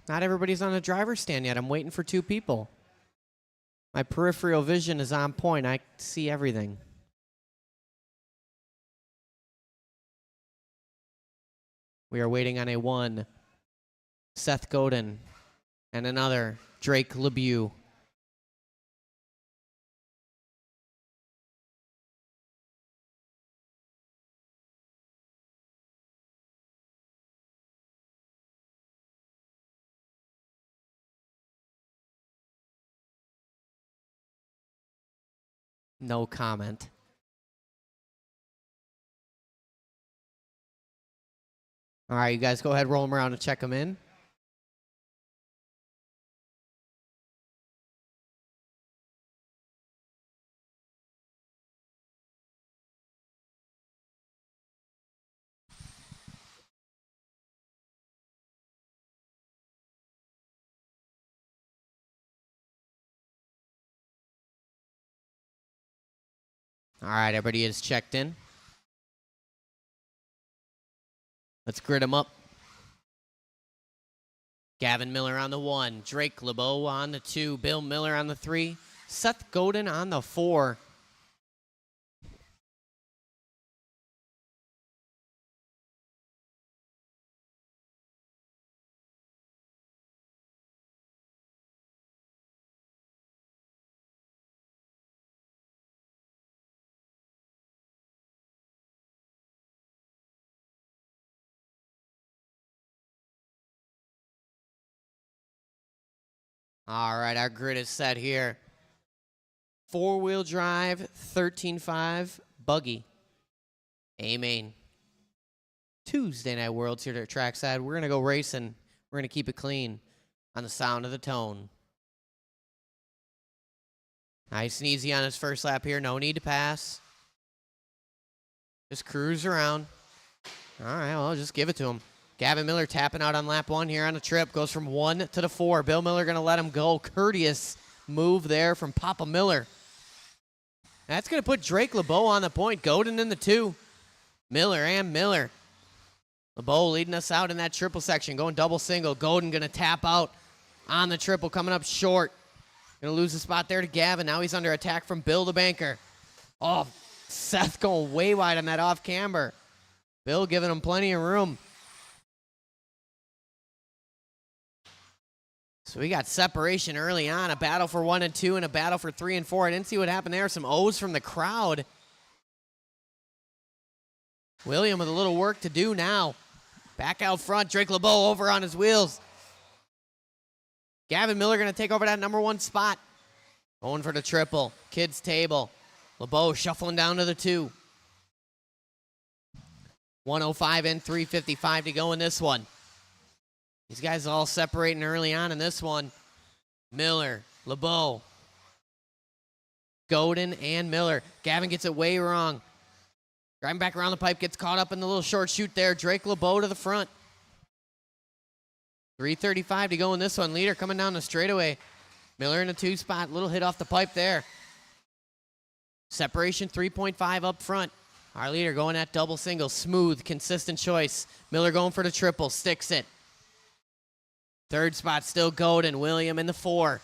Not everybody's on the driver's stand yet. I'm waiting for 2 people. My peripheral vision is on point. I see everything. We are waiting on a 1. Seth Godin. And another Drake LeBeau. No comment. All right, you guys go ahead, roll them around and check them in. All right, everybody is checked in. Let's grid them up. Gavin Miller on the 1, Drake LeBeau on the 2, Bill Miller on the 3, Seth Godin on the 4. All right, our grid is set here. 4-wheel drive, 13.5, buggy. A-main. Tuesday Night Worlds here at Trackside. We're going to go racing. We're going to keep it clean on the sound of the tone. Nice and easy on his first lap here. No need to pass. Just cruise around. All right, well, just give it to him. Gavin Miller tapping out on lap 1 here on the trip. Goes from 1 to the 4. Bill Miller going to let him go. Courteous move there from Papa Miller. That's going to put Drake LeBeau on the point. Godin in the 2. Miller and Miller. LeBeau leading us out in that triple section. Going double single. Godin going to tap out on the triple. Coming up short. Going to lose the spot there to Gavin. Now he's under attack from Bill the banker. Oh, Seth going way wide on that off camber. Bill giving him plenty of room. So we got separation early on, a battle for 1 and 2 and a battle for 3 and 4. I didn't see what happened there. Some O's from the crowd. William with a little work to do now. Back out front, Drake LeBeau over on his wheels. Gavin Miller going to take over that number 1 spot. Going for the triple. Kids table. LeBeau shuffling down to the 2. 105 and 355 to go in this one. These guys all separating early on in this one. Miller, LeBeau, Godin, and Miller. Gavin gets it way wrong. Driving back around the pipe, gets caught up in the little short chute there. Drake LeBeau to the front. 3:35 to go in this one. Leader coming down the straightaway. Miller in a 2 spot. Little hit off the pipe there. Separation 3.5 up front. Our leader going at double single. Smooth, consistent choice. Miller going for the triple. Sticks it. 3rd spot still Godin. William in the 4.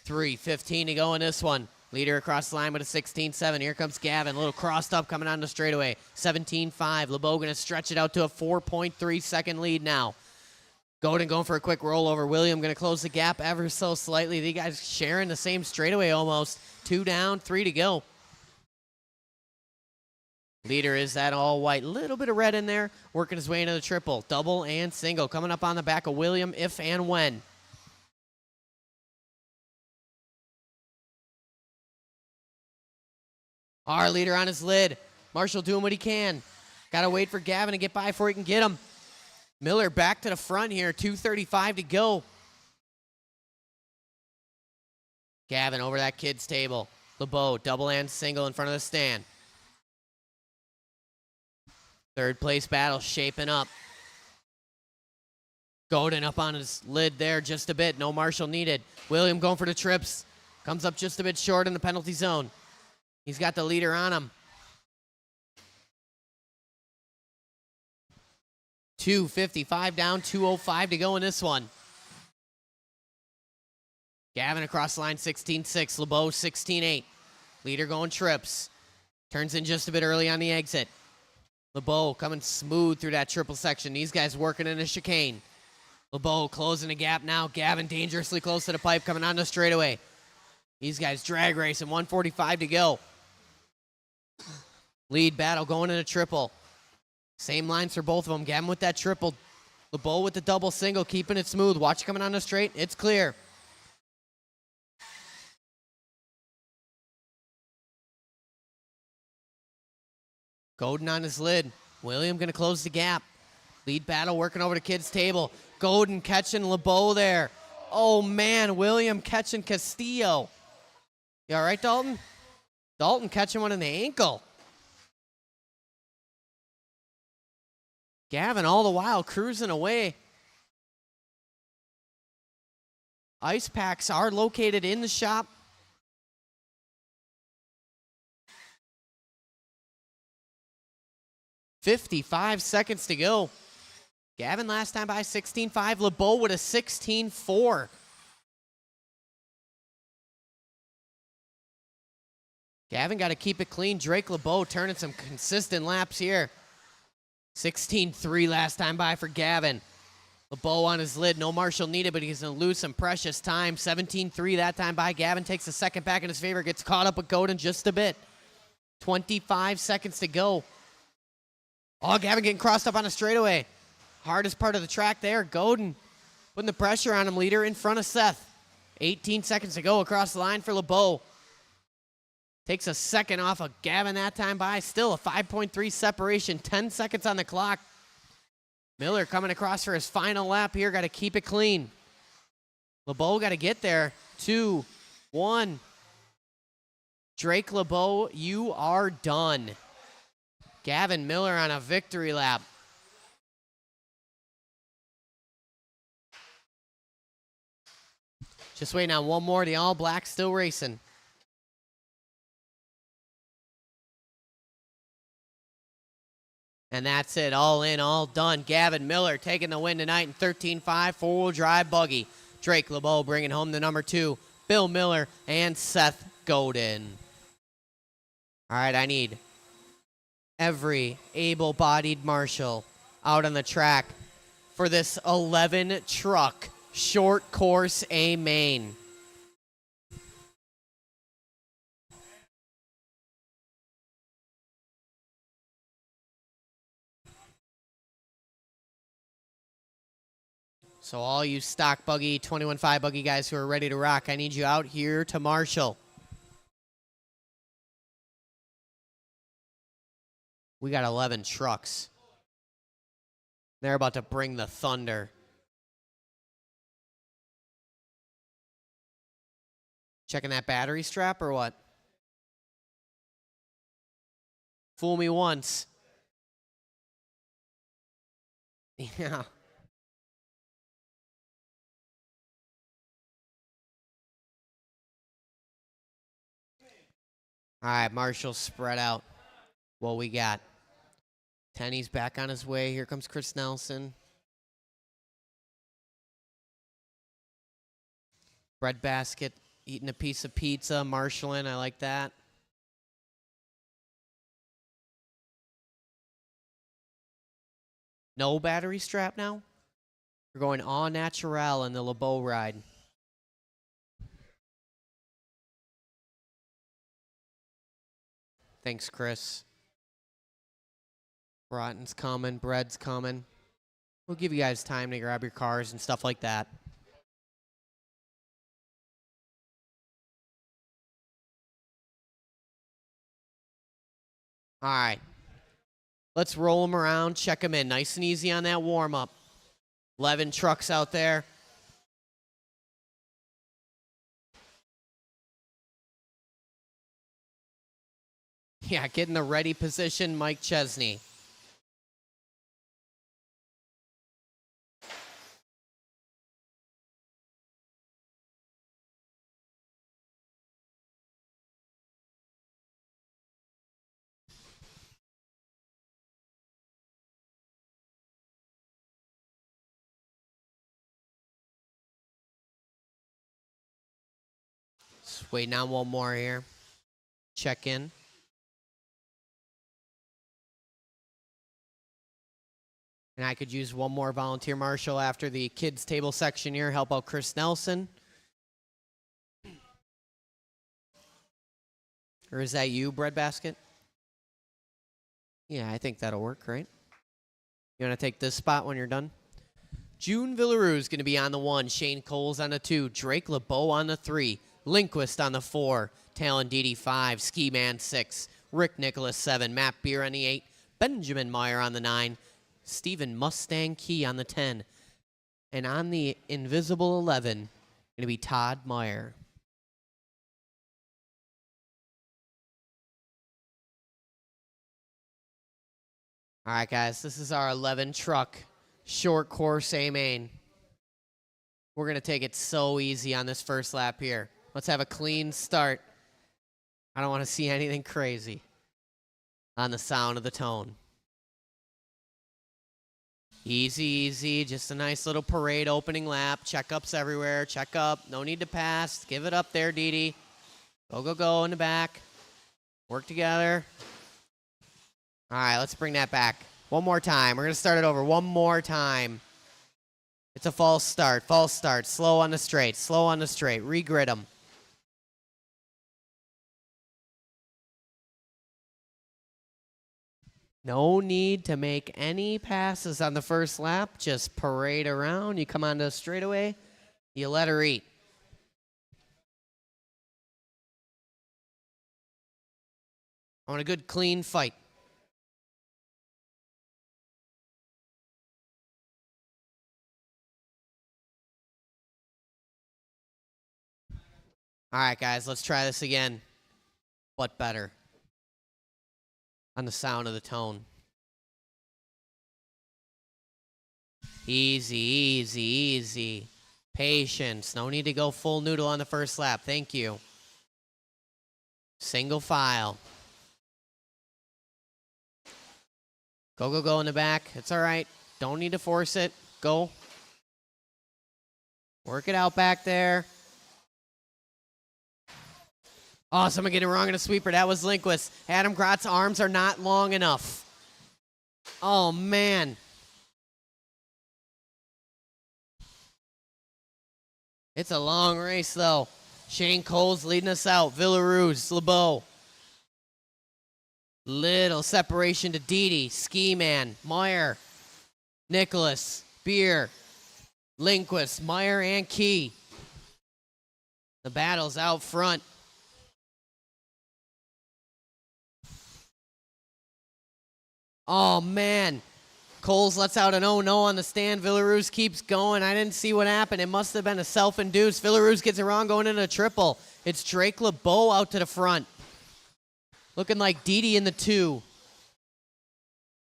3:15 to go in this one. Leader across the line with a 16.7. Here comes Gavin. A little crossed up coming on the straightaway. 17.5. LeBeau going to stretch it out to a 4.3 second lead now. Godin going for a quick rollover. William going to close the gap ever so slightly. These guys sharing the same straightaway almost. 2 down, 3 to go. Leader is that all white. Little bit of red in there. Working his way into the triple. Double and single. Coming up on the back of William if and when. Our leader on his lid. Marshall doing what he can. Got to wait for Gavin to get by before he can get him. Miller back to the front here. 2:35 to go. Gavin over that kid's table. LeBeau double and single in front of the stand. 3rd place battle shaping up. Godin up on his lid there just a bit. No Marshall needed. William going for the trips. Comes up just a bit short in the penalty zone. He's got the leader on him. 2:55 down, 2:05 to go in this one. Gavin across the line, 16-6. LeBeau, 16-8. Leader going trips. Turns in just a bit early on the exit. LeBeau coming smooth through that triple section. These guys working in a chicane. LeBeau closing the gap now. Gavin dangerously close to the pipe coming on the straightaway. These guys drag racing, 1:45 to go. Lead battle going in a triple. Same lines for both of them. Gavin with that triple. LeBeau with the double single, keeping it smooth. Watch it coming on the straight. It's clear. Godin on his lid. William going to close the gap. Lead battle working over to Kid's table. Godin catching LeBeau there. Oh, man. William catching Castillo. You all right, Dalton? Dalton catching one in the ankle. Gavin all the while cruising away. Ice packs are located in the shop. .55 seconds to go. Gavin last time by 16.5. LeBeau with a 16.4. Gavin got to keep it clean. Drake LeBeau turning some consistent laps here. 16.3 last time by for Gavin. LeBeau on his lid. No Marshall needed, but he's going to lose some precious time. 17.3 that time by. Gavin takes a second back in his favor. Gets caught up with Godin just a bit. 25 seconds to go. Oh, Gavin getting crossed up on a straightaway. Hardest part of the track there. Godin putting the pressure on him. Leader in front of Seth. 18 seconds to go across the line for LeBeau. Takes a second off of Gavin that time by. Still a 5.3 separation. 10 seconds on the clock. Miller coming across for his final lap here. Got to keep it clean. LeBeau got to get there. 2, 1. Drake LeBeau, you are done. Gavin Miller on a victory lap. Just waiting on one more. The All Blacks still racing. And that's it. All in, all done. Gavin Miller taking the win tonight in 13.5 four-wheel drive buggy. Drake LeBeau bringing home the number 2. Bill Miller and Seth Godin. All right, I need every able-bodied marshal out on the track for this 11-truck short course A main. So all you stock buggy, 21.5 buggy guys who are ready to rock, I need you out here to marshal. We got 11 trucks. They're about to bring the thunder. Checking that battery strap or what? Fool me once. Yeah. All right, Marshall spread out. What we got? Tenny's back on his way. Here comes Chris Nelson. Bread basket, eating a piece of pizza, marshalling. I like that. No battery strap now? We're going au naturel in the LeBeau ride. Thanks, Chris. Broughton's coming. Bread's coming. We'll give you guys time to grab your cars and stuff like that. All right. Let's roll them around, check them in. Nice and easy on that warm-up. 11 trucks out there. Yeah, get in the ready position, Mike Chesney. Just waiting on one more here. Check in. And I could use one more volunteer marshal after the kids table section here. Help out Chris Nelson. Or is that you, Breadbasket? Yeah, I think that'll work, right? You want to take this spot when you're done? June Villaroo is going to be on the 1. Shane Coles on the 2. Drake LeBeau on the 3. Lindquist on the 4. Talon Didi 5. Ski Man 6. Rick Nicholas 7. Matt Beer on the 8. Benjamin Meyer on the 9. Stephen Mustang Key on the 10. And on the invisible 11, going to be Todd Meyer. All right, guys, this is our 11 truck short course A main. We're going to take it so easy on this first lap here. Let's have a clean start. I don't want to see anything crazy on the sound of the tone. Easy, easy. Just a nice little parade opening lap. Checkups everywhere. Check up. No need to pass. Give it up there, Didi. Go, go, go in the back. Work together. All right, let's bring that back. One more time. We're going to start it over one more time. It's a false start. False start. Slow on the straight. Slow on the straight. Regrid them. No need to make any passes on the first lap. Just parade around. You come onto the straightaway. You let her eat. I want a good, clean fight. All right, guys, let's try this again, but better. On the sound of the tone. Easy, easy, easy. Patience. No need to go full noodle on the first lap. Thank you. Single file. Go, go, go in the back. It's all right. Don't need to force it. Go. Work it out back there. Oh, someone getting it wrong in a sweeper. That was Lindquist. Adam Grotz's arms are not long enough. Oh, man. It's a long race, though. Shane Coles leading us out. Villaroo, LeBeau. Little separation to Didi, Ski Man, Meyer, Nicholas, Beer, Lindquist, Meyer, and Key. The battle's out front. Oh, man. Coles lets out an oh-no on the stand. Villaroo keeps going. I didn't see what happened. It must have been a self-induced. Villaroo gets it wrong going into a triple. It's Drake LeBeau out to the front. Looking like Didi in the 2.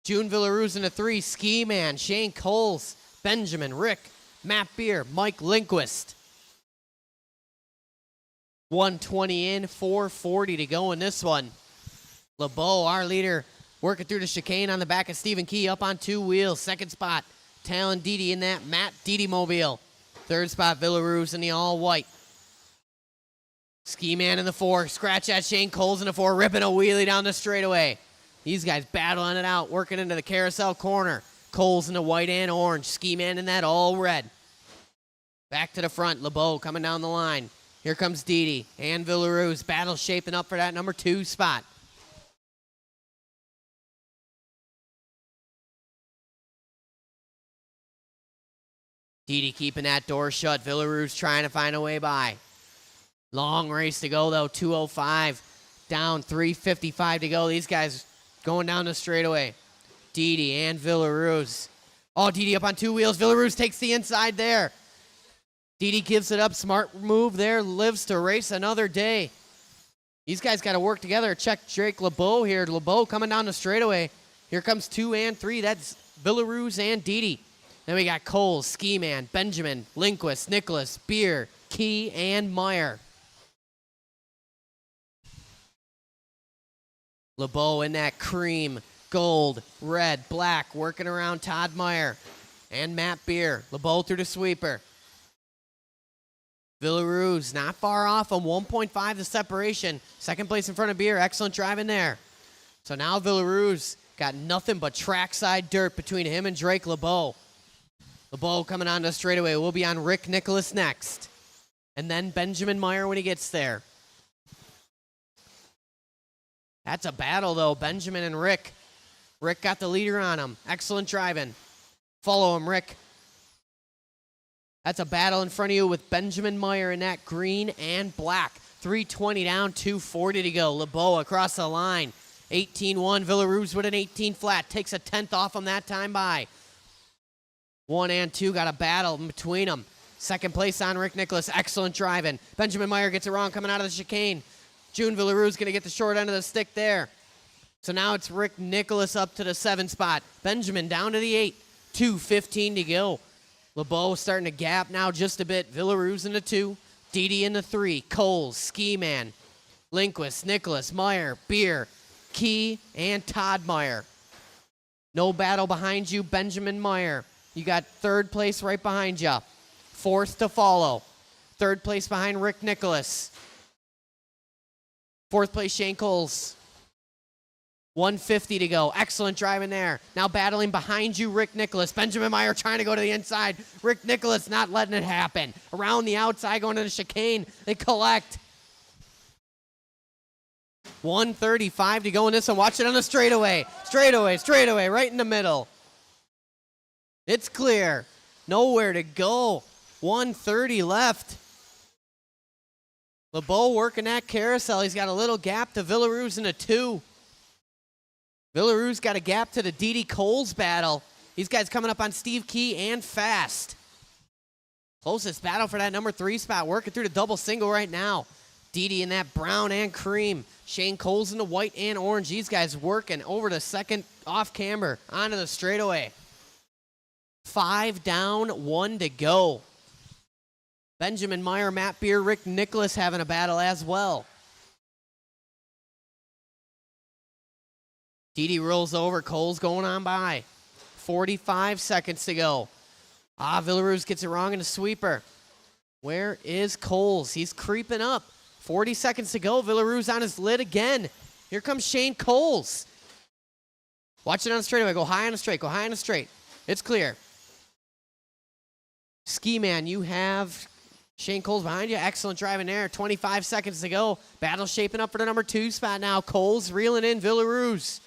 June Villaroo in the 3. Ski Man, Shane Coles, Benjamin, Rick, Matt Beer, Mike Lindquist. 120 in, 440 to go in this one. LeBeau, our leader, working through the chicane on the back of Stephen Key, up on 2 wheels. Second spot, Talon Didi in that Matt Didi mobile. Third spot, Villaroo in the all-white. Ski Man in the 4. Scratch at Shane Coles in the 4, ripping a wheelie down the straightaway. These guys battling it out, working into the carousel corner. Coles in the white and orange. Ski Man in that all red. Back to the front, LeBeau coming down the line. Here comes Didi and Villaroo. Battle shaping up for that number 2 spot. Didi keeping that door shut. Villaroo trying to find a way by. Long race to go, though. 2:05 down, 3:55 to go. These guys going down the straightaway. Didi and Villaroo. Oh, Didi up on 2 wheels. Villaroo takes the inside there. Didi gives it up. Smart move there. Lives to race another day. These guys got to work together. Check Drake LeBeau here. LeBeau coming down the straightaway. Here comes 2 and 3. That's Villaroo and Didi. Then we got Coles, Ski Man, Benjamin, Lindquist, Nicholas, Beer, Key, and Meyer. LeBeau in that cream, gold, red, black, working around Todd Meyer and Matt Beer. LeBeau through the sweeper. Villaruz not far off on 1.5 the separation. Second place in front of Beer. Excellent driving there. So now Villaruz got nothing but trackside dirt between him and Drake LeBeau. LeBeau coming onto the straightaway. We'll be on Rick Nicholas next. And then Benjamin Meyer when he gets there. That's a battle, though. Benjamin and Rick. Rick got the leader on him. Excellent driving. Follow him, Rick. That's a battle in front of you with Benjamin Meyer in that green and black. 320 down, 240 to go. LeBeau across the line. 18-1. Villaruz with an 18 flat. Takes a 10th off him that time by. 1 and 2 got a battle in between them. Second place on Rick Nicholas. Excellent driving. Benjamin Meyer gets it wrong coming out of the chicane. June Villaruz going to get the short end of the stick there. So now it's Rick Nicholas up to the 7 spot. Benjamin down to the 8. 2:15 to go. LeBeau starting to gap now just a bit. Villaruz in the 2. Didi in the 3. Coles, Ski Man, Lindquist, Nicholas, Meyer, Beer, Key, and Todd Meyer. No battle behind you, Benjamin Meyer. You got 3rd place right behind you. 4th to follow. 3rd place behind Rick Nicholas. 4th place, Shane Coles. 150 to go. Excellent driving there. Now battling behind you, Rick Nicholas. Benjamin Meyer trying to go to the inside. Rick Nicholas not letting it happen. Around the outside, going to the chicane. They collect. 135 to go in this one. Watch it on the straightaway. Straightaway, right in the middle. It's clear. Nowhere to go. 130 left. LeBeau working that carousel. He's got a little gap to Villaruz in a 2. Villaruz got a gap to the Didi Coles battle. These guys coming up on Steve Key and fast. Closest battle for that number 3 spot. Working through the double single right now. Didi in that brown and cream. Shane Coles in the white and orange. These guys working over the second off camber. Onto the straightaway. 5 down, 1 to go. Benjamin Meyer, Matt Beer, Rick Nicholas having a battle as well. Didi rolls over. Coles going on by. 45 seconds to go. Villaruz gets it wrong in the sweeper. Where is Coles? He's creeping up. 40 seconds to go. Villaruz on his lid again. Here comes Shane Coles. Watch it on the straightaway. Go high on the straight. Go high on the straight. It's clear. Ski Man, you have Shane Coles behind you. Excellent driving there. 25 seconds to go. Battle shaping up for the number 2 spot now. Coles reeling in Villaruz.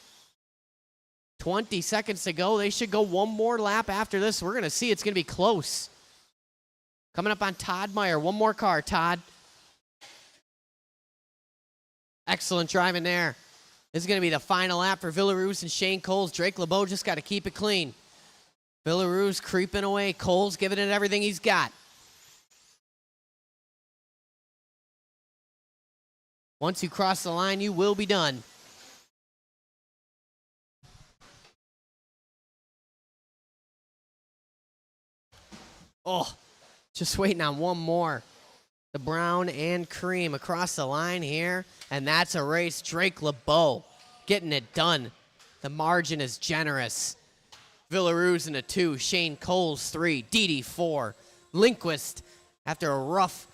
20 seconds to go. They should go one more lap after this. We're going to see it's going to be close. Coming up on Todd Meyer. One more car, Todd. Excellent driving there. This is going to be the final lap for Villaruz and Shane Coles. Drake LeBeau just got to keep it clean. Villaruz creeping away. Coles giving it everything he's got. Once you cross the line, you will be done. Oh, just waiting on one more. The brown and cream across the line here. And that's a race. Drake LeBeau getting it done. The margin is generous. Villaruz in a 2. Shane Coles 3. Didi 4. Lindquist, after a rough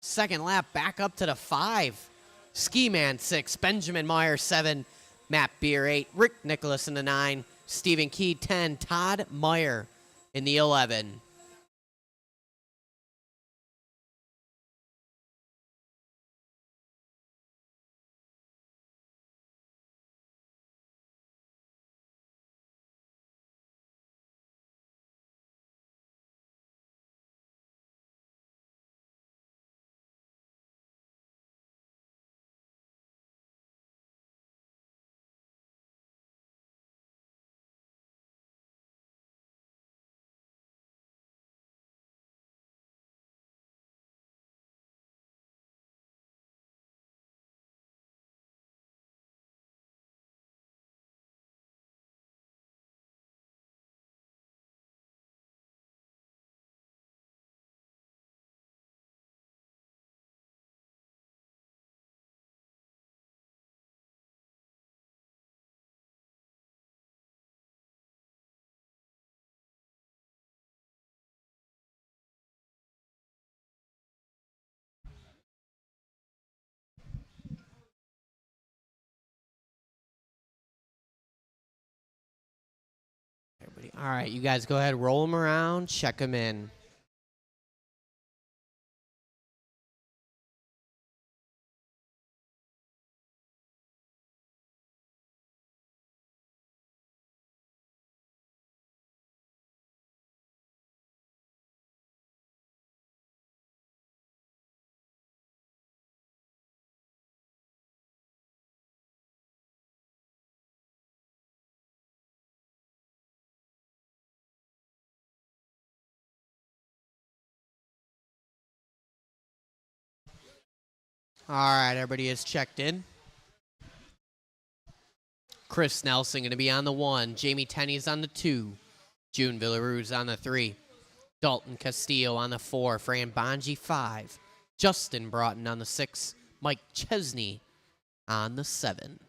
second lap, back up to the 5. Ski Man 6. Benjamin Meyer 7. Matt Beer 8. Rick Nicholas in the 9. Stephen Key 10. Todd Meyer in the 11. All right, you guys go ahead, roll them around, check them in. All right, everybody is checked in. Chris Nelson going to be on the 1. Jamie Tenney's on the 2. June Villaruz on the 3. Dalton Castillo on the 4. Fran Bonji 5. Justin Broughton on the 6. Mike Chesney on the 7.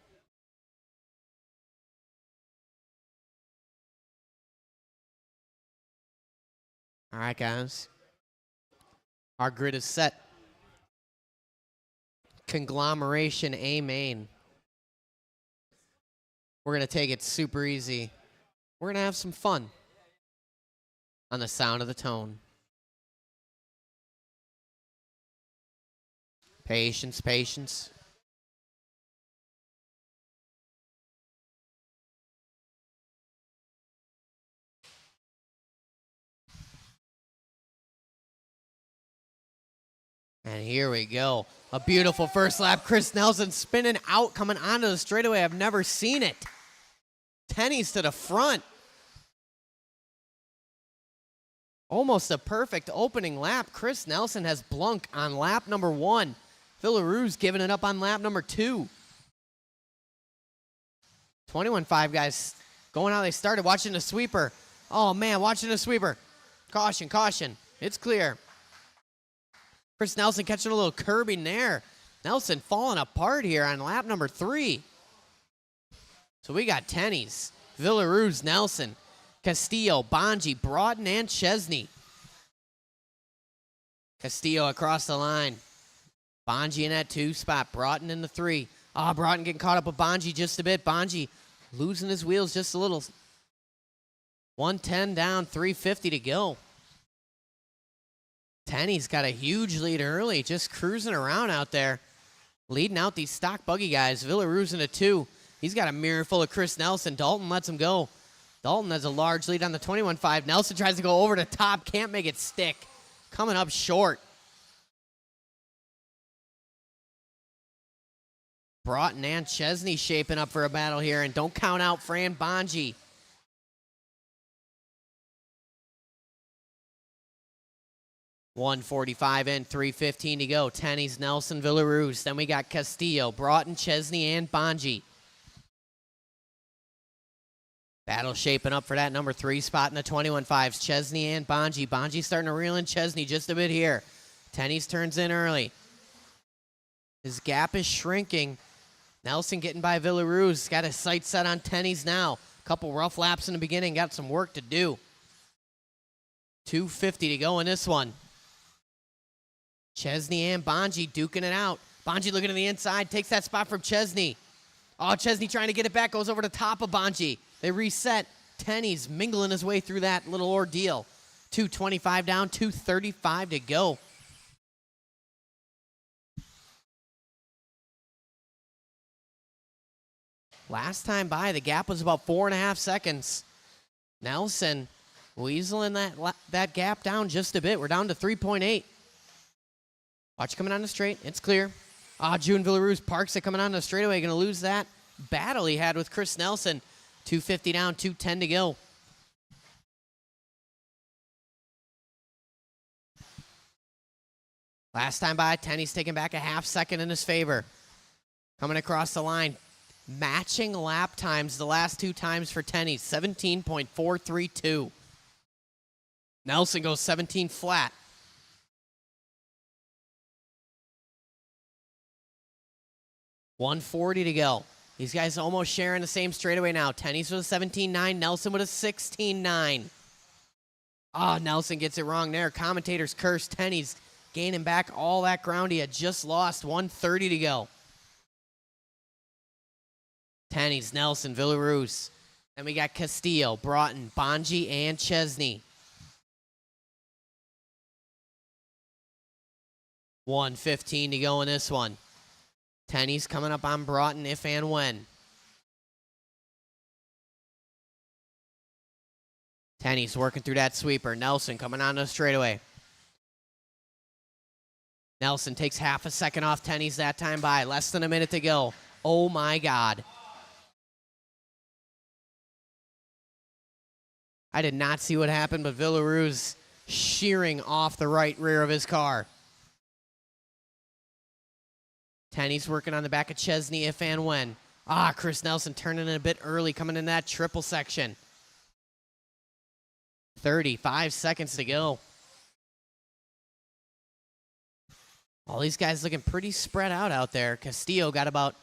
All right, guys. Our grid is set. Conglomeration A main. We're going to take it super easy. We're going to have some fun on the sound of the tone. Patience, patience. And here we go. A beautiful first lap. Chris Nelson spinning out, coming onto the straightaway. I've never seen it. Tenney's to the front. Almost a perfect opening lap. Chris Nelson has Blunk on lap number 1. Villaruz giving it up on lap number 2. 21.5 guys going how they started. Watching the sweeper. Oh, man, watching the sweeper. Caution, caution. It's clear. Chris Nelson catching a little curbing there. Nelson falling apart here on lap number 3. So we got Tenney's, Villaruz, Nelson, Castillo, Bonji, Broughton, and Chesney. Castillo across the line. Bonji in that 2 spot. Broughton in the 3. Ah, Broughton getting caught up with Bonji just a bit. Bonji losing his wheels just a little. 110 down, 350 to go. Tenney's got a huge lead early, just cruising around out there. Leading out these stock buggy guys. Villaruz in a 2. He's got a mirror full of Chris Nelson. Dalton lets him go. Dalton has a large lead on the 21.5. Nelson tries to go over the top. Can't make it stick. Coming up short. Broughton and Chesney shaping up for a battle here. And don't count out Fran Bonji. .145 and 3:15 to go. Tenney's, Nelson, Villaruz. Then we got Castillo, Broughton, Chesney, and Bonji. Battle shaping up for that number 3 spot in the 21.5s. Chesney and Bonji. Bonji starting to reel in Chesney just a bit here. Tenney's turns in early. His gap is shrinking. Nelson getting by Villaruz. Got his sights set on Tenney's now. Couple rough laps in the beginning. Got some work to do. 2:50 to go in this one. Chesney and Bonji duking it out. Bonji looking to the inside, takes that spot from Chesney. Oh, Chesney trying to get it back, goes over the top of Bonji. They reset. Tenney's mingling his way through that little ordeal. 2:25 down, 2:35 to go. Last time by, the gap was about 4.5 seconds. Nelson weaseling that gap down just a bit. We're down to 3.8. Watch coming on the straight. It's clear. June Villaruz parks it coming on the straightaway. Going to lose that battle he had with Chris Nelson. 2:50 down, 2:10 to go. Last time by, Tenney's taking back a half second in his favor. Coming across the line. Matching lap times the last 2 times for Tenney. 17.432. Nelson goes 17 flat. .140 to go. These guys almost sharing the same straightaway now. Tenney's with a 17.9. Nelson with a 16.9. Nelson gets it wrong there. Commentators curse. Tenney's gaining back all that ground he had just lost. 1:30 to go. Tenney's, Nelson, Villaruz. Then we got Castillo, Broughton, Bonji, and Chesney. 1:15 to go in this one. Tenney's coming up on Broughton if and when. Tenney's working through that sweeper. Nelson coming on the straightaway. Nelson takes half a second off Tenney's that time by. Less than a minute to go. Oh, my God. I did not see what happened, but Villaru's shearing off the right rear of his car. Tenney's working on the back of Chesney if and when. Chris Nelson turning in a bit early, coming in that triple section. 35 seconds to go. All these guys looking pretty spread out there. Castillo got about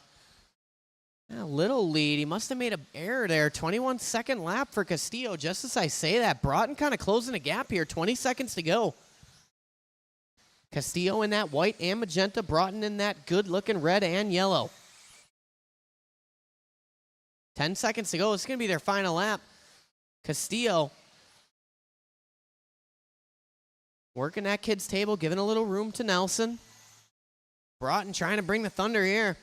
a little lead. He must have made an error there. 21-second lap for Castillo. Just as I say that, Broughton kind of closing a gap here. 20 seconds to go. Castillo in that white and magenta. Broughton in that good-looking red and yellow. 10 seconds to go. It's going to be their final lap. Castillo working that kid's table, giving a little room to Nelson. Broughton trying to bring the thunder here.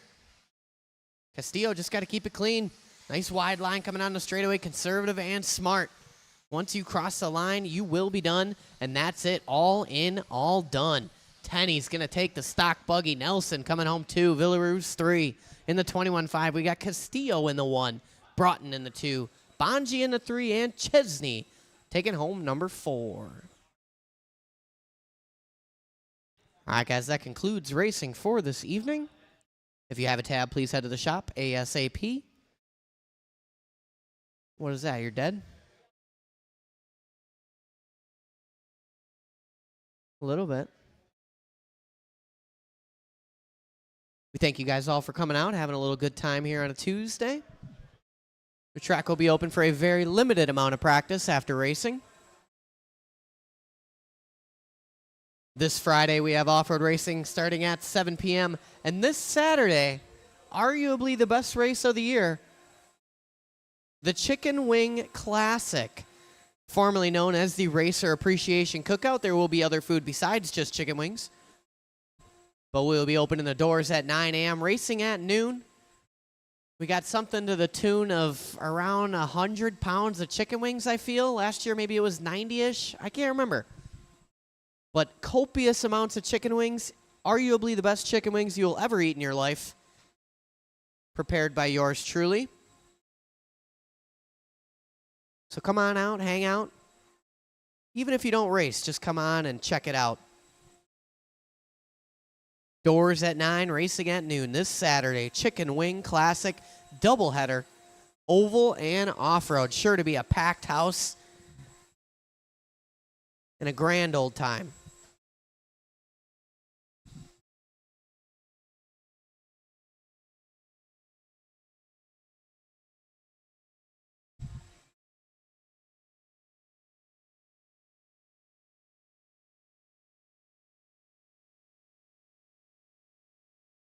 Castillo just got to keep it clean. Nice wide line coming on the straightaway, conservative and smart. Once you cross the line, you will be done, and that's it. All in, all done. Tenney's going to take the stock buggy. Nelson coming home 2. Villaru's 3. In the 21.5, we got Castillo in the 1. Broughton in the 2. Bonji in the 3, and Chesney taking home number 4. All right, guys, that concludes racing for this evening. If you have a tab, please head to the shop ASAP. What is that? You're dead? A little bit. We thank you guys all for coming out, having a little good time here on a Tuesday. The track will be open for a very limited amount of practice after racing. This Friday, we have off-road racing starting at 7 p.m. And this Saturday, arguably the best race of the year, the Chicken Wing Classic, formerly known as the Racer Appreciation Cookout. There will be other food besides just chicken wings. But we'll be opening the doors at 9 a.m., racing at noon. We got something to the tune of around 100 pounds of chicken wings, I feel. Last year, maybe it was 90-ish. I can't remember. But copious amounts of chicken wings, arguably the best chicken wings you will ever eat in your life, prepared by yours truly. So come on out, hang out. Even if you don't race, just come on and check it out. Doors at 9, racing at noon this Saturday. Chicken Wing Classic, doubleheader, oval and off-road. Sure to be a packed house and a grand old time.